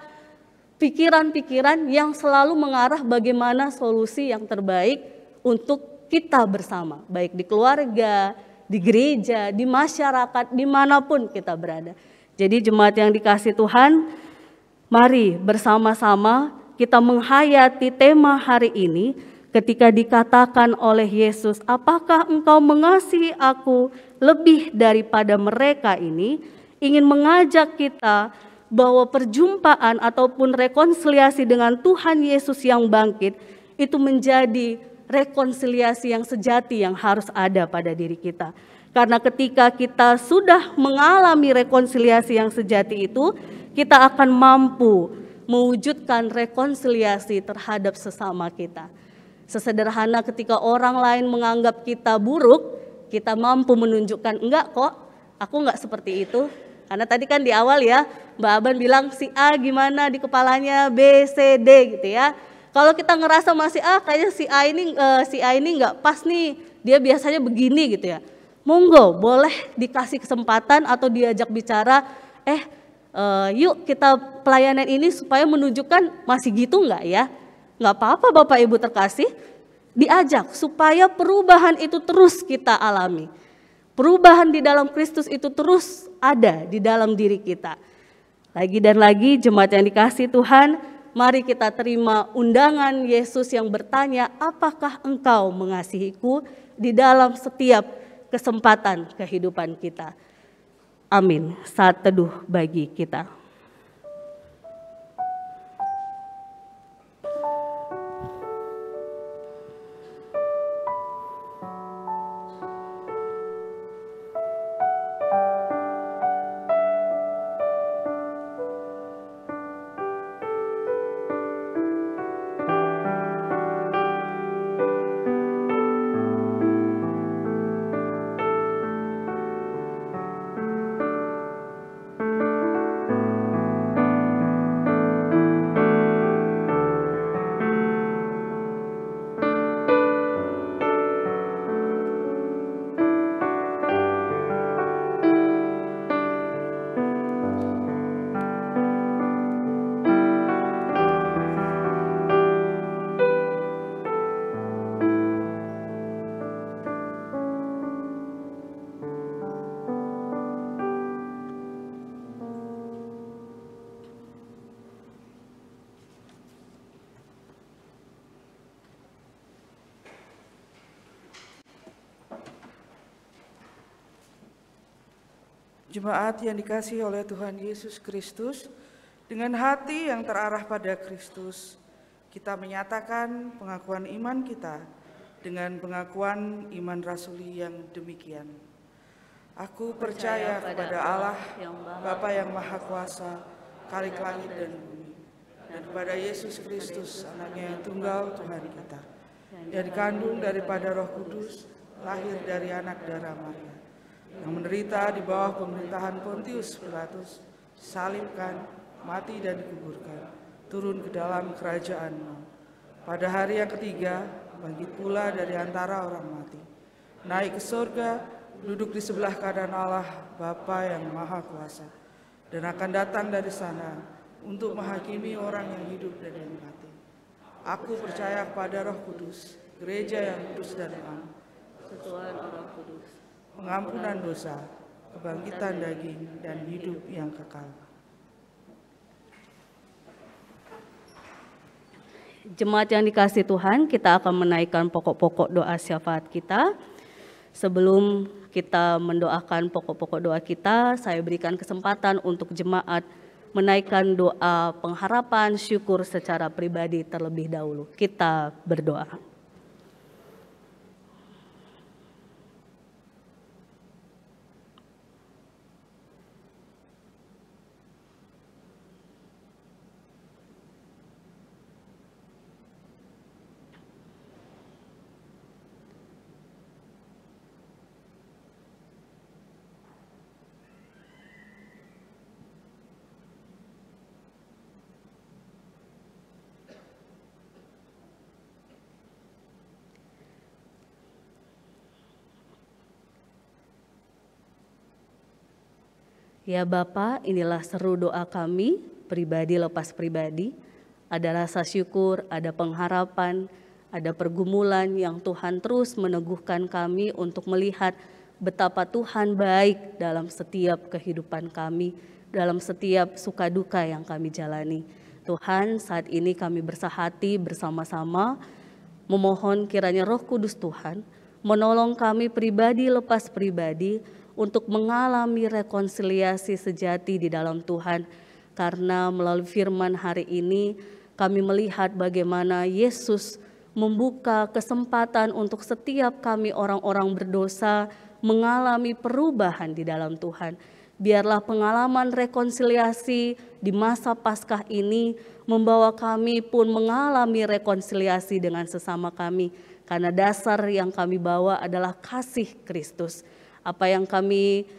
pikiran-pikiran yang selalu mengarah bagaimana solusi yang terbaik untuk kita bersama. Baik di keluarga, di gereja, di masyarakat, dimanapun kita berada. Jadi jemaat yang dikasih Tuhan, mari bersama-sama kita menghayati tema hari ini ketika dikatakan oleh Yesus, apakah engkau mengasihi aku lebih daripada mereka ini, ingin mengajak kita bahwa perjumpaan ataupun rekonsiliasi dengan Tuhan Yesus yang bangkit itu menjadi rekonsiliasi yang sejati yang harus ada pada diri kita. Karena ketika kita sudah mengalami rekonsiliasi yang sejati itu, kita akan mampu mewujudkan rekonsiliasi terhadap sesama kita. Sesederhana ketika orang lain menganggap kita buruk, kita mampu menunjukkan, enggak kok, aku enggak seperti itu. Karena tadi kan di awal ya, Mbak Aban bilang si A gimana di kepalanya, B, C, D gitu ya. Kalau kita ngerasa masih kayaknya si A ini enggak pas nih, dia biasanya begini gitu ya. Monggo, boleh dikasih kesempatan atau diajak bicara, yuk kita pelayanan ini supaya menunjukkan masih gitu enggak ya? Enggak apa-apa Bapak Ibu terkasih, diajak supaya perubahan itu terus kita alami. Perubahan di dalam Kristus itu terus ada di dalam diri kita. Lagi dan lagi jemaat yang dikasih Tuhan, mari kita terima undangan Yesus yang bertanya, apakah engkau mengasihiku di dalam setiap kesempatan kehidupan kita. Amin. Saat teduh bagi kita. Jemaat yang dikasihi oleh Tuhan Yesus Kristus, dengan hati yang terarah pada Kristus, kita menyatakan pengakuan iman kita dengan pengakuan iman rasuli yang demikian. Aku percaya kepada Allah, Bapa yang Maha Kuasa, Khalik langit dan bumi, dan kepada Yesus Kristus, anaknya yang tunggal Tuhan kita, yang dikandung daripada Roh Kudus, lahir dari anak darah Maria, yang menderita di bawah pemerintahan Pontius Pilatus, disalibkan, mati dan dikuburkan, turun ke dalam kerajaan maut. Pada hari yang ketiga, bangkit pula dari antara orang mati, naik ke surga, duduk di sebelah kanan Allah Bapa yang Maha Kuasa, dan akan datang dari sana untuk menghakimi orang yang hidup dan yang mati. Aku percaya kepada Roh Kudus, gereja yang kudus dan am, Persekutuan Orang Kudus, pengampunan dosa, kebangkitan daging, dan hidup yang kekal. Jemaat yang dikasihi Tuhan, kita akan menaikkan pokok-pokok doa syafaat kita. Sebelum kita mendoakan pokok-pokok doa kita, saya berikan kesempatan untuk jemaat menaikkan doa pengharapan syukur secara pribadi terlebih dahulu. Kita berdoa. Ya Bapa, inilah seru doa kami, pribadi lepas pribadi. Ada rasa syukur, ada pengharapan, ada pergumulan yang Tuhan terus meneguhkan kami untuk melihat betapa Tuhan baik dalam setiap kehidupan kami, dalam setiap suka duka yang kami jalani. Tuhan, saat ini kami bersahati bersama-sama, memohon kiranya Roh Kudus Tuhan menolong kami pribadi lepas pribadi untuk mengalami rekonsiliasi sejati di dalam Tuhan. Karena melalui firman hari ini kami melihat bagaimana Yesus membuka kesempatan untuk setiap kami orang-orang berdosa mengalami perubahan di dalam Tuhan. Biarlah pengalaman rekonsiliasi di masa Paskah ini membawa kami pun mengalami rekonsiliasi dengan sesama kami. Karena dasar yang kami bawa adalah kasih Kristus. Apa yang kami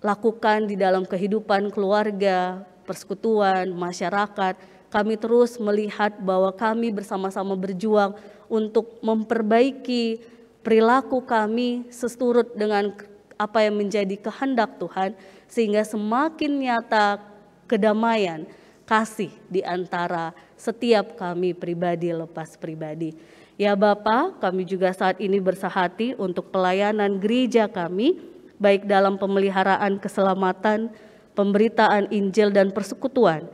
lakukan di dalam kehidupan keluarga, persekutuan, masyarakat, kami terus melihat bahwa kami bersama-sama berjuang untuk memperbaiki perilaku kami seturut dengan apa yang menjadi kehendak Tuhan, sehingga semakin nyata kedamaian, kasih di antara setiap kami pribadi lepas pribadi. Ya Bapa, kami juga saat ini bersahati untuk pelayanan gereja kami, baik dalam pemeliharaan keselamatan, pemberitaan Injil dan persekutuan,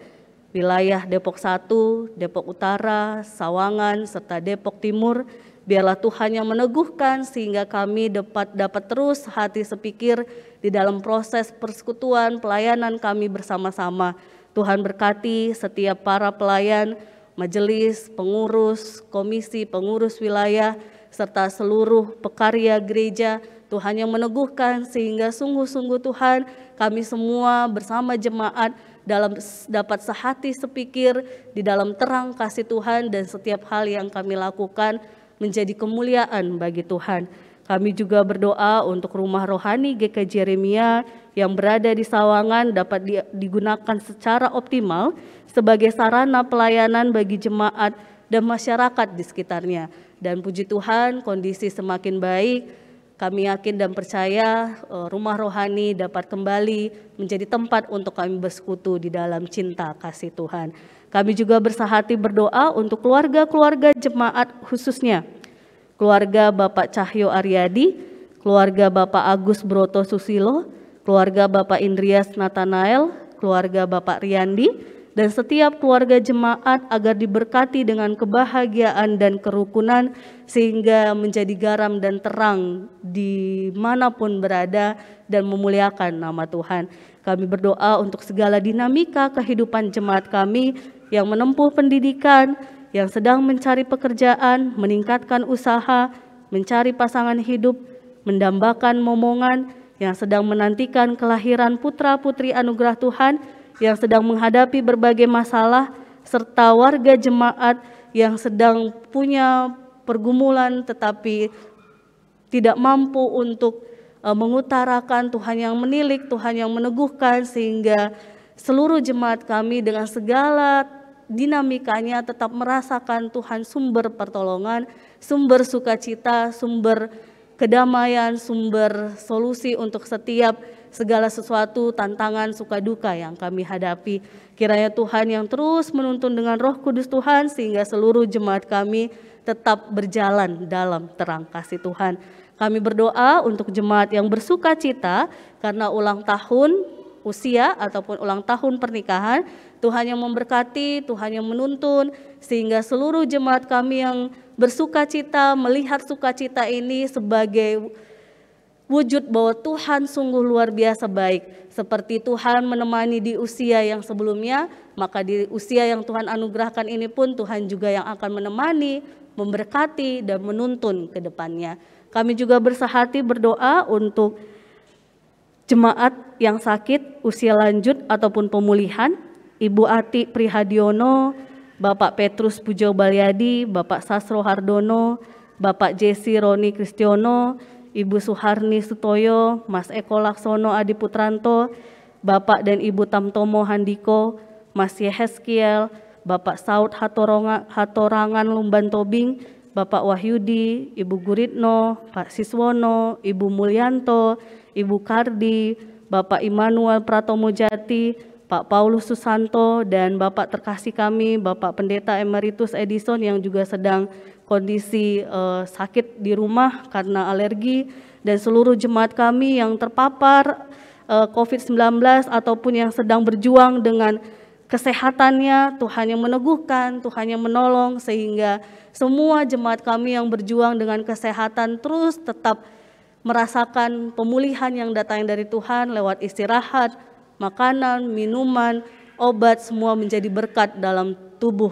wilayah Depok 1, Depok Utara, Sawangan, serta Depok Timur. Biarlah Tuhan yang meneguhkan sehingga kami dapat terus hati sepikir di dalam proses persekutuan pelayanan kami bersama-sama. Tuhan berkati setiap para pelayan, majelis, pengurus, komisi, pengurus wilayah, serta seluruh pekarya gereja. Tuhan yang meneguhkan sehingga sungguh-sungguh Tuhan kami semua bersama jemaat dapat sehati sepikir di dalam terang kasih Tuhan, dan setiap hal yang kami lakukan menjadi kemuliaan bagi Tuhan. Kami juga berdoa untuk rumah rohani GKJ Yeremia yang berada di Sawangan dapat digunakan secara optimal sebagai sarana pelayanan bagi jemaat dan masyarakat di sekitarnya. Dan puji Tuhan, kondisi semakin baik. Kami yakin dan percaya rumah rohani dapat kembali menjadi tempat untuk kami bersekutu di dalam cinta kasih Tuhan. Kami juga bersahati berdoa untuk keluarga-keluarga jemaat, khususnya keluarga Bapak Cahyo Aryadi, keluarga Bapak Agus Broto Susilo, keluarga Bapak Indrias Nathanael, keluarga Bapak Riyandi, dan setiap keluarga jemaat agar diberkati dengan kebahagiaan dan kerukunan sehingga menjadi garam dan terang dimanapun berada dan memuliakan nama Tuhan. Kami berdoa untuk segala dinamika kehidupan jemaat kami yang menempuh pendidikan, yang sedang mencari pekerjaan, meningkatkan usaha, mencari pasangan hidup, mendambakan momongan, yang sedang menantikan kelahiran putra-putri anugerah Tuhan, yang sedang menghadapi berbagai masalah, serta warga jemaat yang sedang punya pergumulan tetapi tidak mampu untuk mengutarakan. Tuhan yang menilik, Tuhan yang meneguhkan, sehingga seluruh jemaat kami dengan segala dinamikanya tetap merasakan Tuhan sumber pertolongan, sumber sukacita, sumber kedamaian, sumber solusi untuk setiap segala sesuatu, tantangan, suka duka yang kami hadapi. Kiranya Tuhan yang terus menuntun dengan Roh Kudus Tuhan sehingga seluruh jemaat kami tetap berjalan dalam terang kasih Tuhan. Kami berdoa untuk jemaat yang bersuka cita karena ulang tahun usia ataupun ulang tahun pernikahan. Tuhan yang memberkati, Tuhan yang menuntun, sehingga seluruh jemaat kami yang bersuka cita melihat sukacita ini sebagai wujud bahwa Tuhan sungguh luar biasa baik. Seperti Tuhan menemani di usia yang sebelumnya, maka di usia yang Tuhan anugerahkan ini pun Tuhan juga yang akan menemani, memberkati, dan menuntun ke depannya. Kami juga bersehati berdoa untuk jemaat yang sakit, usia lanjut ataupun pemulihan, Ibu Ati Prihadiono, Bapak Petrus Pujo Balyadi, Bapak Sasro Hardono, Bapak Jesse Roni Kristiono, Ibu Suharni Sutoyo, Mas Eko Laksono Adi Putranto, Bapak dan Ibu Tamtomo Handiko, Mas Yeheskiel, Bapak Saud Hatorangan Lumban Tobing, Bapak Wahyudi, Ibu Guritno, Pak Siswono, Ibu Mulyanto, Ibu Kardi, Bapak Immanuel Pratomo Jati, Pak Paulus Susanto, dan Bapak terkasih kami, Bapak Pendeta Emeritus Edison yang juga sedang kondisi sakit di rumah karena alergi, dan seluruh jemaat kami yang terpapar COVID-19 ataupun yang sedang berjuang dengan kesehatannya. Tuhan yang meneguhkan, Tuhan yang menolong, sehingga semua jemaat kami yang berjuang dengan kesehatan terus tetap merasakan pemulihan yang datang dari Tuhan lewat istirahat, makanan, minuman, obat, semua menjadi berkat dalam tubuh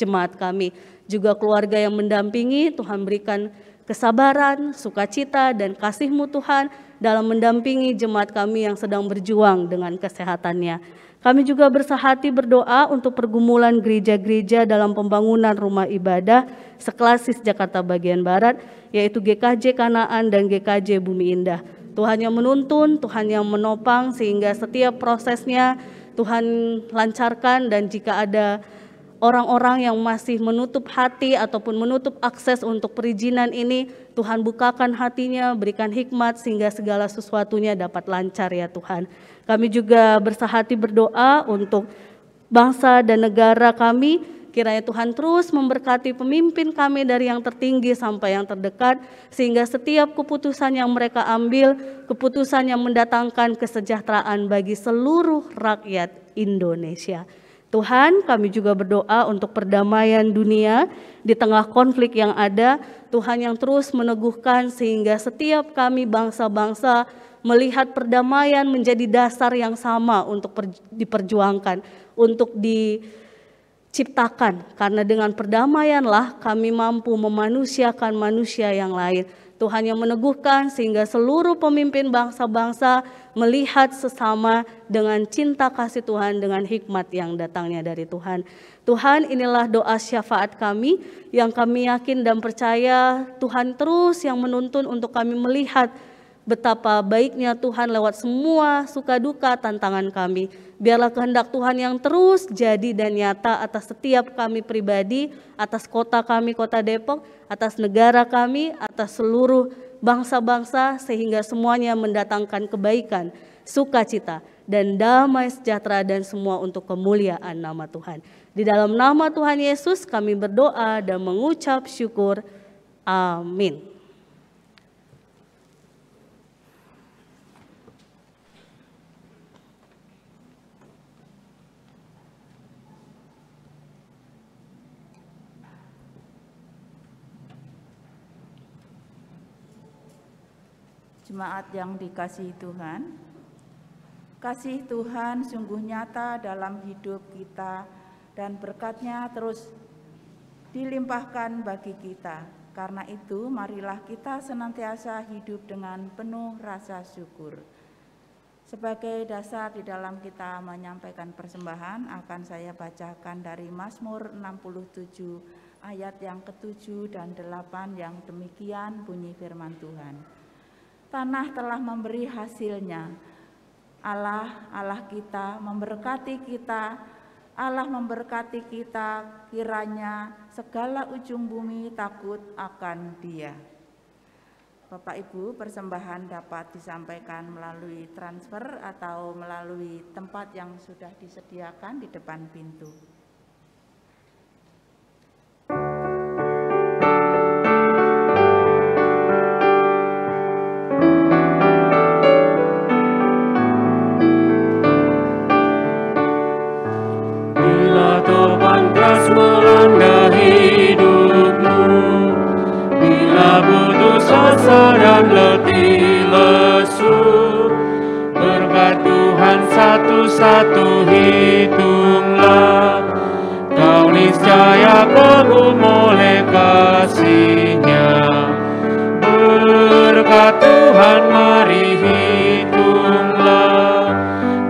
jemaat kami. Juga keluarga yang mendampingi, Tuhan berikan kesabaran, sukacita, dan kasih-Mu Tuhan dalam mendampingi jemaat kami yang sedang berjuang dengan kesehatannya. Kami juga bersehati berdoa untuk pergumulan gereja-gereja dalam pembangunan rumah ibadah seklasis Jakarta bagian Barat, yaitu GKJ Kanaan dan GKJ Bumi Indah. Tuhan yang menuntun, Tuhan yang menopang, sehingga setiap prosesnya Tuhan lancarkan, dan jika ada orang-orang yang masih menutup hati ataupun menutup akses untuk perizinan ini, Tuhan bukakan hatinya, berikan hikmat sehingga segala sesuatunya dapat lancar ya Tuhan. Kami juga bersehati berdoa untuk bangsa dan negara kami. Kiranya Tuhan terus memberkati pemimpin kami dari yang tertinggi sampai yang terdekat, sehingga setiap keputusan yang mereka ambil, keputusan yang mendatangkan kesejahteraan bagi seluruh rakyat Indonesia. Tuhan, kami juga berdoa untuk perdamaian dunia di tengah konflik yang ada. Tuhan yang terus meneguhkan sehingga setiap kami bangsa-bangsa melihat perdamaian menjadi dasar yang sama untuk diperjuangkan, untuk diciptakan. Karena dengan perdamaianlah kami mampu memanusiakan manusia yang lain. Tuhan yang meneguhkan sehingga seluruh pemimpin bangsa-bangsa melihat sesama dengan cinta kasih Tuhan, dengan hikmat yang datangnya dari Tuhan. Tuhan, inilah doa syafaat kami yang kami yakin dan percaya Tuhan terus yang menuntun untuk kami melihat betapa baiknya Tuhan lewat semua suka duka tantangan kami. Biarlah kehendak Tuhan yang terus jadi dan nyata atas setiap kami pribadi, atas kota kami, Kota Depok, atas negara kami, atas seluruh bangsa-bangsa, sehingga semuanya mendatangkan kebaikan, sukacita, dan damai sejahtera, dan semua untuk kemuliaan nama Tuhan. Di dalam nama Tuhan Yesus kami berdoa dan mengucap syukur. Amin. Jemaat yang dikasihi Tuhan, kasih Tuhan sungguh nyata dalam hidup kita dan berkat-Nya terus dilimpahkan bagi kita. Karena itu, marilah kita senantiasa hidup dengan penuh rasa syukur. Sebagai dasar di dalam kita menyampaikan persembahan, akan saya bacakan dari Mazmur 67 ayat yang ke-7 dan 8 yang demikian bunyi firman Tuhan. Tanah telah memberi hasilnya, Allah kita memberkati kita, Allah memberkati kita, kiranya segala ujung bumi takut akan Dia. Bapak Ibu, persembahan dapat disampaikan melalui transfer atau melalui tempat yang sudah disediakan di depan pintu. Melanda hidupmu, bila putus asa dan letih lesu, berkat Tuhan satu-satu hitunglah, kau niscaya kagum oleh kasih-Nya. Berkat Tuhan mari hitunglah,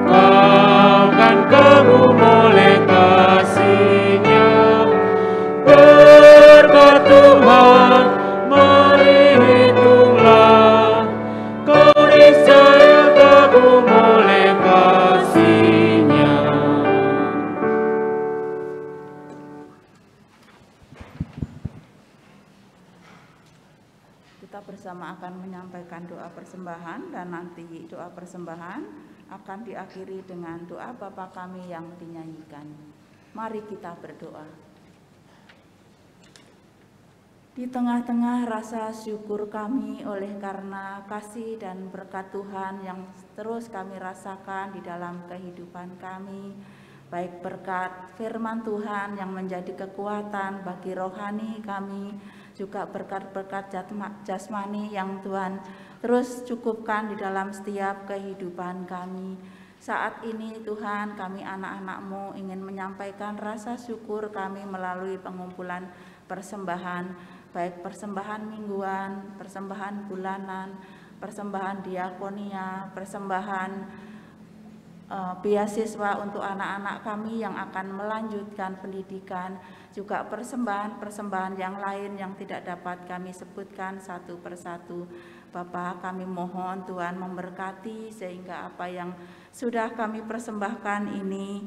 kau kan kagum oleh kasih-Nya. Berkat Tuhan mari hitunglah, kau niscaya kagum oleh kasih-Nya. Kita bersama akan menyampaikan doa persembahan, dan nanti doa persembahan akan diakhiri dengan doa Bapa Kami yang dinyanyikan. Mari kita berdoa. Di tengah-tengah rasa syukur kami oleh karena kasih dan berkat Tuhan yang terus kami rasakan di dalam kehidupan kami, baik berkat firman Tuhan yang menjadi kekuatan bagi rohani kami, juga berkat-berkat jasmani yang Tuhan terus cukupkan di dalam setiap kehidupan kami. Saat ini Tuhan, kami anak-anak-Mu ingin menyampaikan rasa syukur kami melalui pengumpulan persembahan, baik persembahan mingguan, persembahan bulanan, persembahan diakonia, persembahan beasiswa untuk anak-anak kami yang akan melanjutkan pendidikan, juga persembahan-persembahan yang lain yang tidak dapat kami sebutkan satu persatu. Bapa, kami mohon Tuhan memberkati sehingga apa yang sudah kami persembahkan ini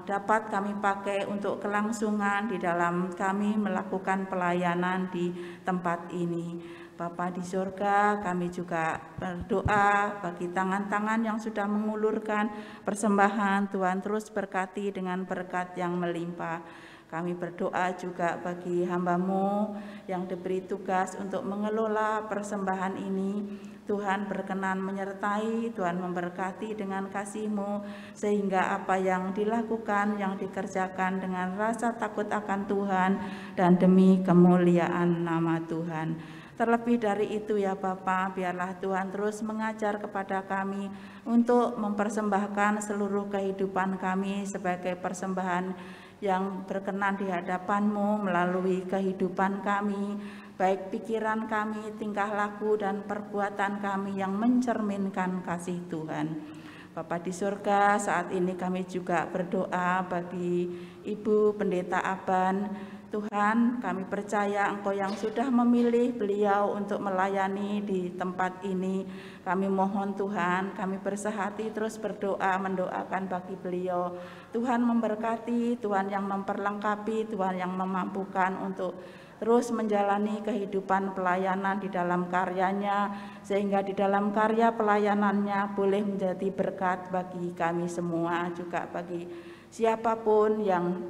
dapat kami pakai untuk kelangsungan di dalam kami melakukan pelayanan di tempat ini. Bapa di surga, kami juga berdoa bagi tangan-tangan yang sudah mengulurkan persembahan. Tuhan terus berkati dengan berkat yang melimpah. Kami berdoa juga bagi hamba-Mu yang diberi tugas untuk mengelola persembahan ini. Tuhan berkenan menyertai, Tuhan memberkati dengan kasih-Mu, sehingga apa yang dilakukan, yang dikerjakan dengan rasa takut akan Tuhan dan demi kemuliaan nama Tuhan. Terlebih dari itu ya Bapa, biarlah Tuhan terus mengajar kepada kami untuk mempersembahkan seluruh kehidupan kami sebagai persembahan yang berkenan di hadapan-Mu melalui kehidupan kami, baik pikiran kami, tingkah laku, dan perbuatan kami yang mencerminkan kasih Tuhan. Bapa di surga, saat ini kami juga berdoa bagi Ibu Pendeta Aban. Tuhan, kami percaya Engkau yang sudah memilih beliau untuk melayani di tempat ini. Kami mohon Tuhan, kami bersehati terus berdoa, mendoakan bagi beliau. Tuhan memberkati, Tuhan yang memperlengkapi, Tuhan yang memampukan untuk terus menjalani kehidupan pelayanan di dalam karyanya, sehingga di dalam karya pelayanannya boleh menjadi berkat bagi kami semua, juga bagi siapapun yang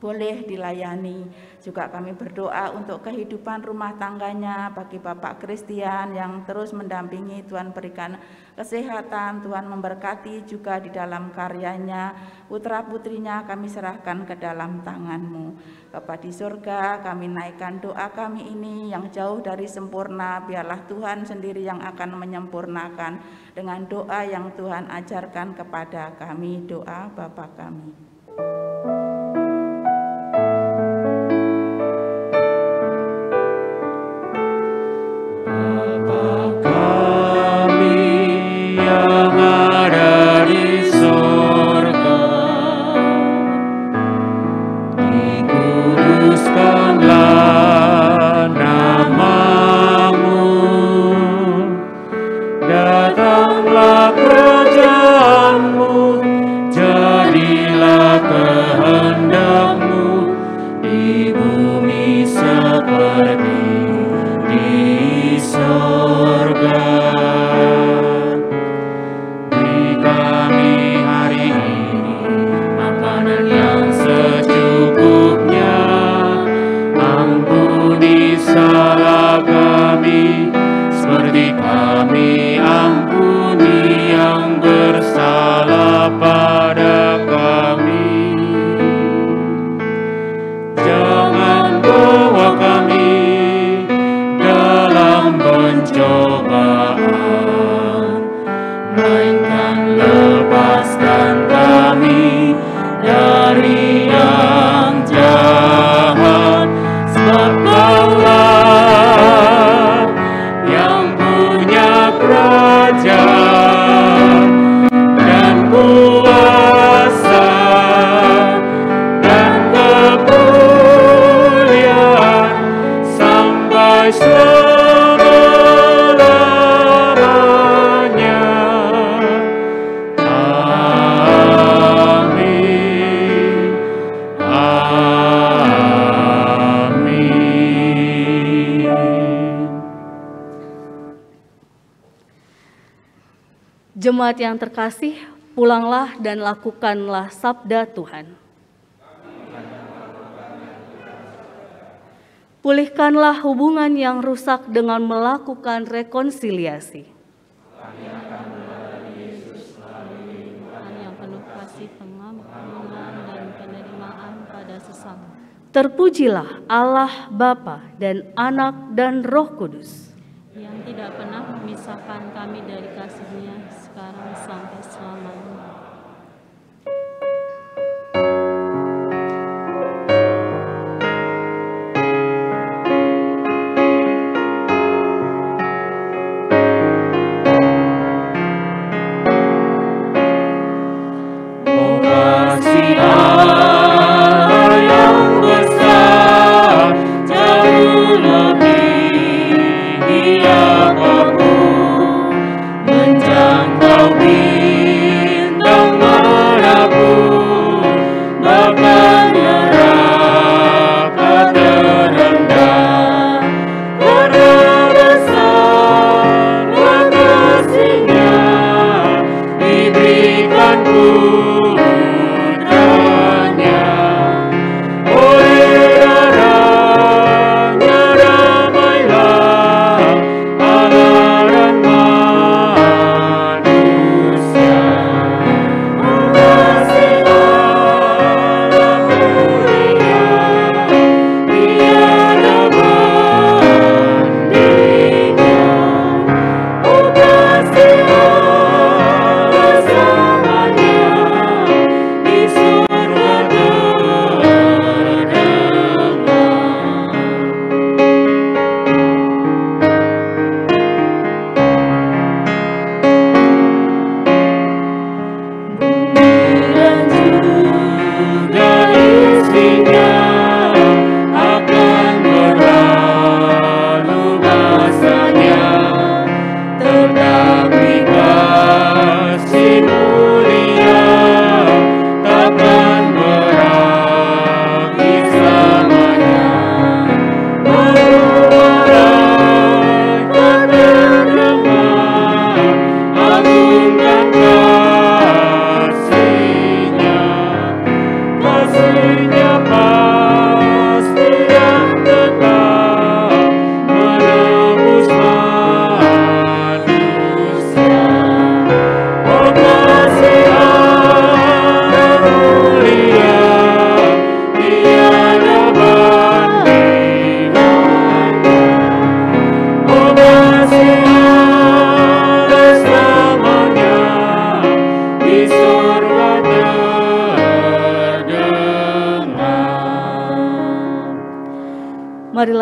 boleh dilayani. Juga kami berdoa untuk kehidupan rumah tangganya bagi Bapak Christian yang terus mendampingi. Tuhan berikan kesehatan, Tuhan memberkati juga di dalam karyanya. Putra-putrinya kami serahkan ke dalam tangan-Mu. Bapa di surga, kami naikkan doa kami ini yang jauh dari sempurna. Biarlah Tuhan sendiri yang akan menyempurnakan dengan doa yang Tuhan ajarkan kepada kami. Doa Bapa kami. Jemaat yang terkasih, pulanglah dan lakukanlah sabda Tuhan. Pulihkanlah hubungan yang rusak dengan melakukan rekonsiliasi. Yang penuh kasih, pengampunan dan penerimaan pada sesama. Terpujilah Allah Bapa dan Anak dan Roh Kudus, yang tidak pernah memisahkan kami dari kasih-Nya sekarang sampai selamanya. Allah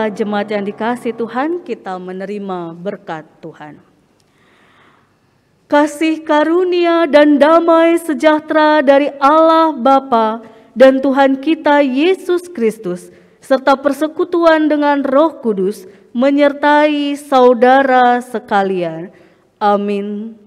Para jemaat yang dikasihi Tuhan, kita menerima berkat Tuhan. Kasih karunia dan damai sejahtera dari Allah Bapa dan Tuhan kita Yesus Kristus, serta persekutuan dengan Roh Kudus, menyertai saudara sekalian. Amin.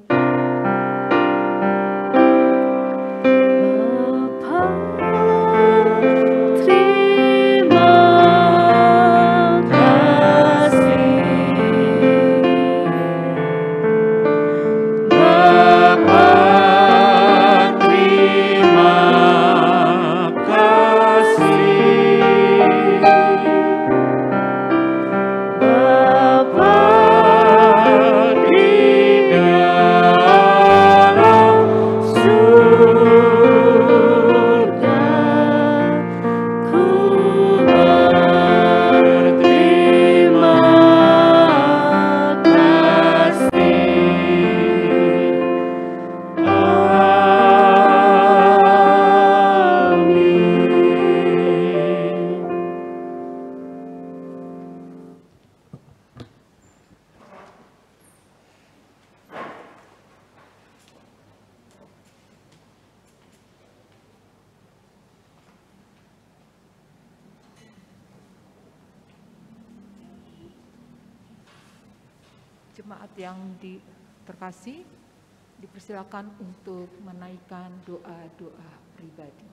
Jemaat yang terkasih, dipersilakan untuk menaikkan doa-doa pribadi.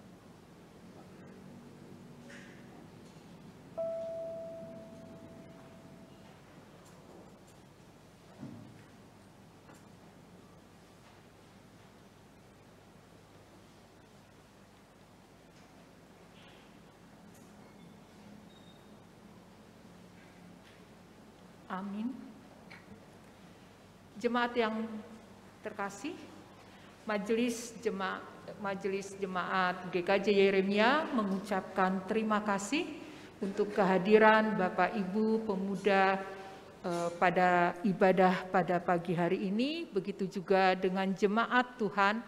Amin. Jemaat yang terkasih, Majelis Jemaat GKJ Yeremia mengucapkan terima kasih untuk kehadiran Bapak Ibu Pemuda pada ibadah pada pagi hari ini, begitu juga dengan jemaat Tuhan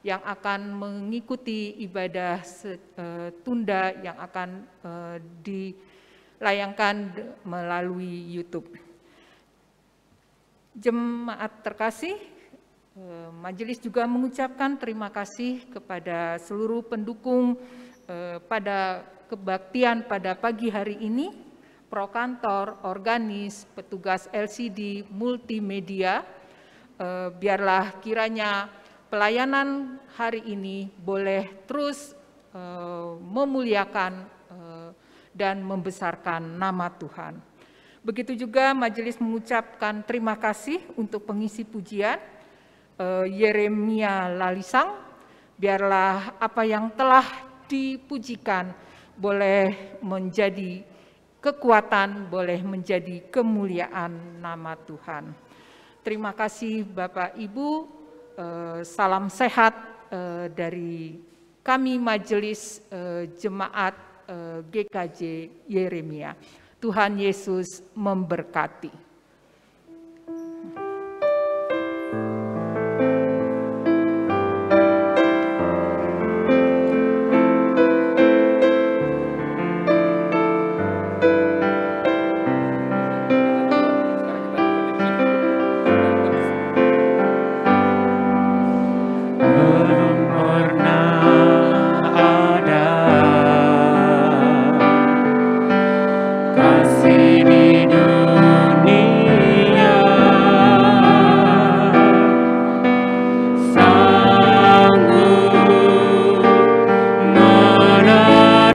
yang akan mengikuti ibadah tunda yang akan dilayangkan melalui YouTube. Jemaat terkasih, majelis juga mengucapkan terima kasih kepada seluruh pendukung pada kebaktian pada pagi hari ini, prokantor, organis, petugas LCD, multimedia. Biarlah kiranya pelayanan hari ini boleh terus memuliakan dan membesarkan nama Tuhan. Begitu juga majelis mengucapkan terima kasih untuk pengisi pujian Yeremia Lalisang. Biarlah apa yang telah dipujikan boleh menjadi kekuatan, boleh menjadi kemuliaan nama Tuhan. Terima kasih Bapak Ibu, salam sehat dari kami Majelis Jemaat GKJ Yeremia. Tuhan Yesus memberkati.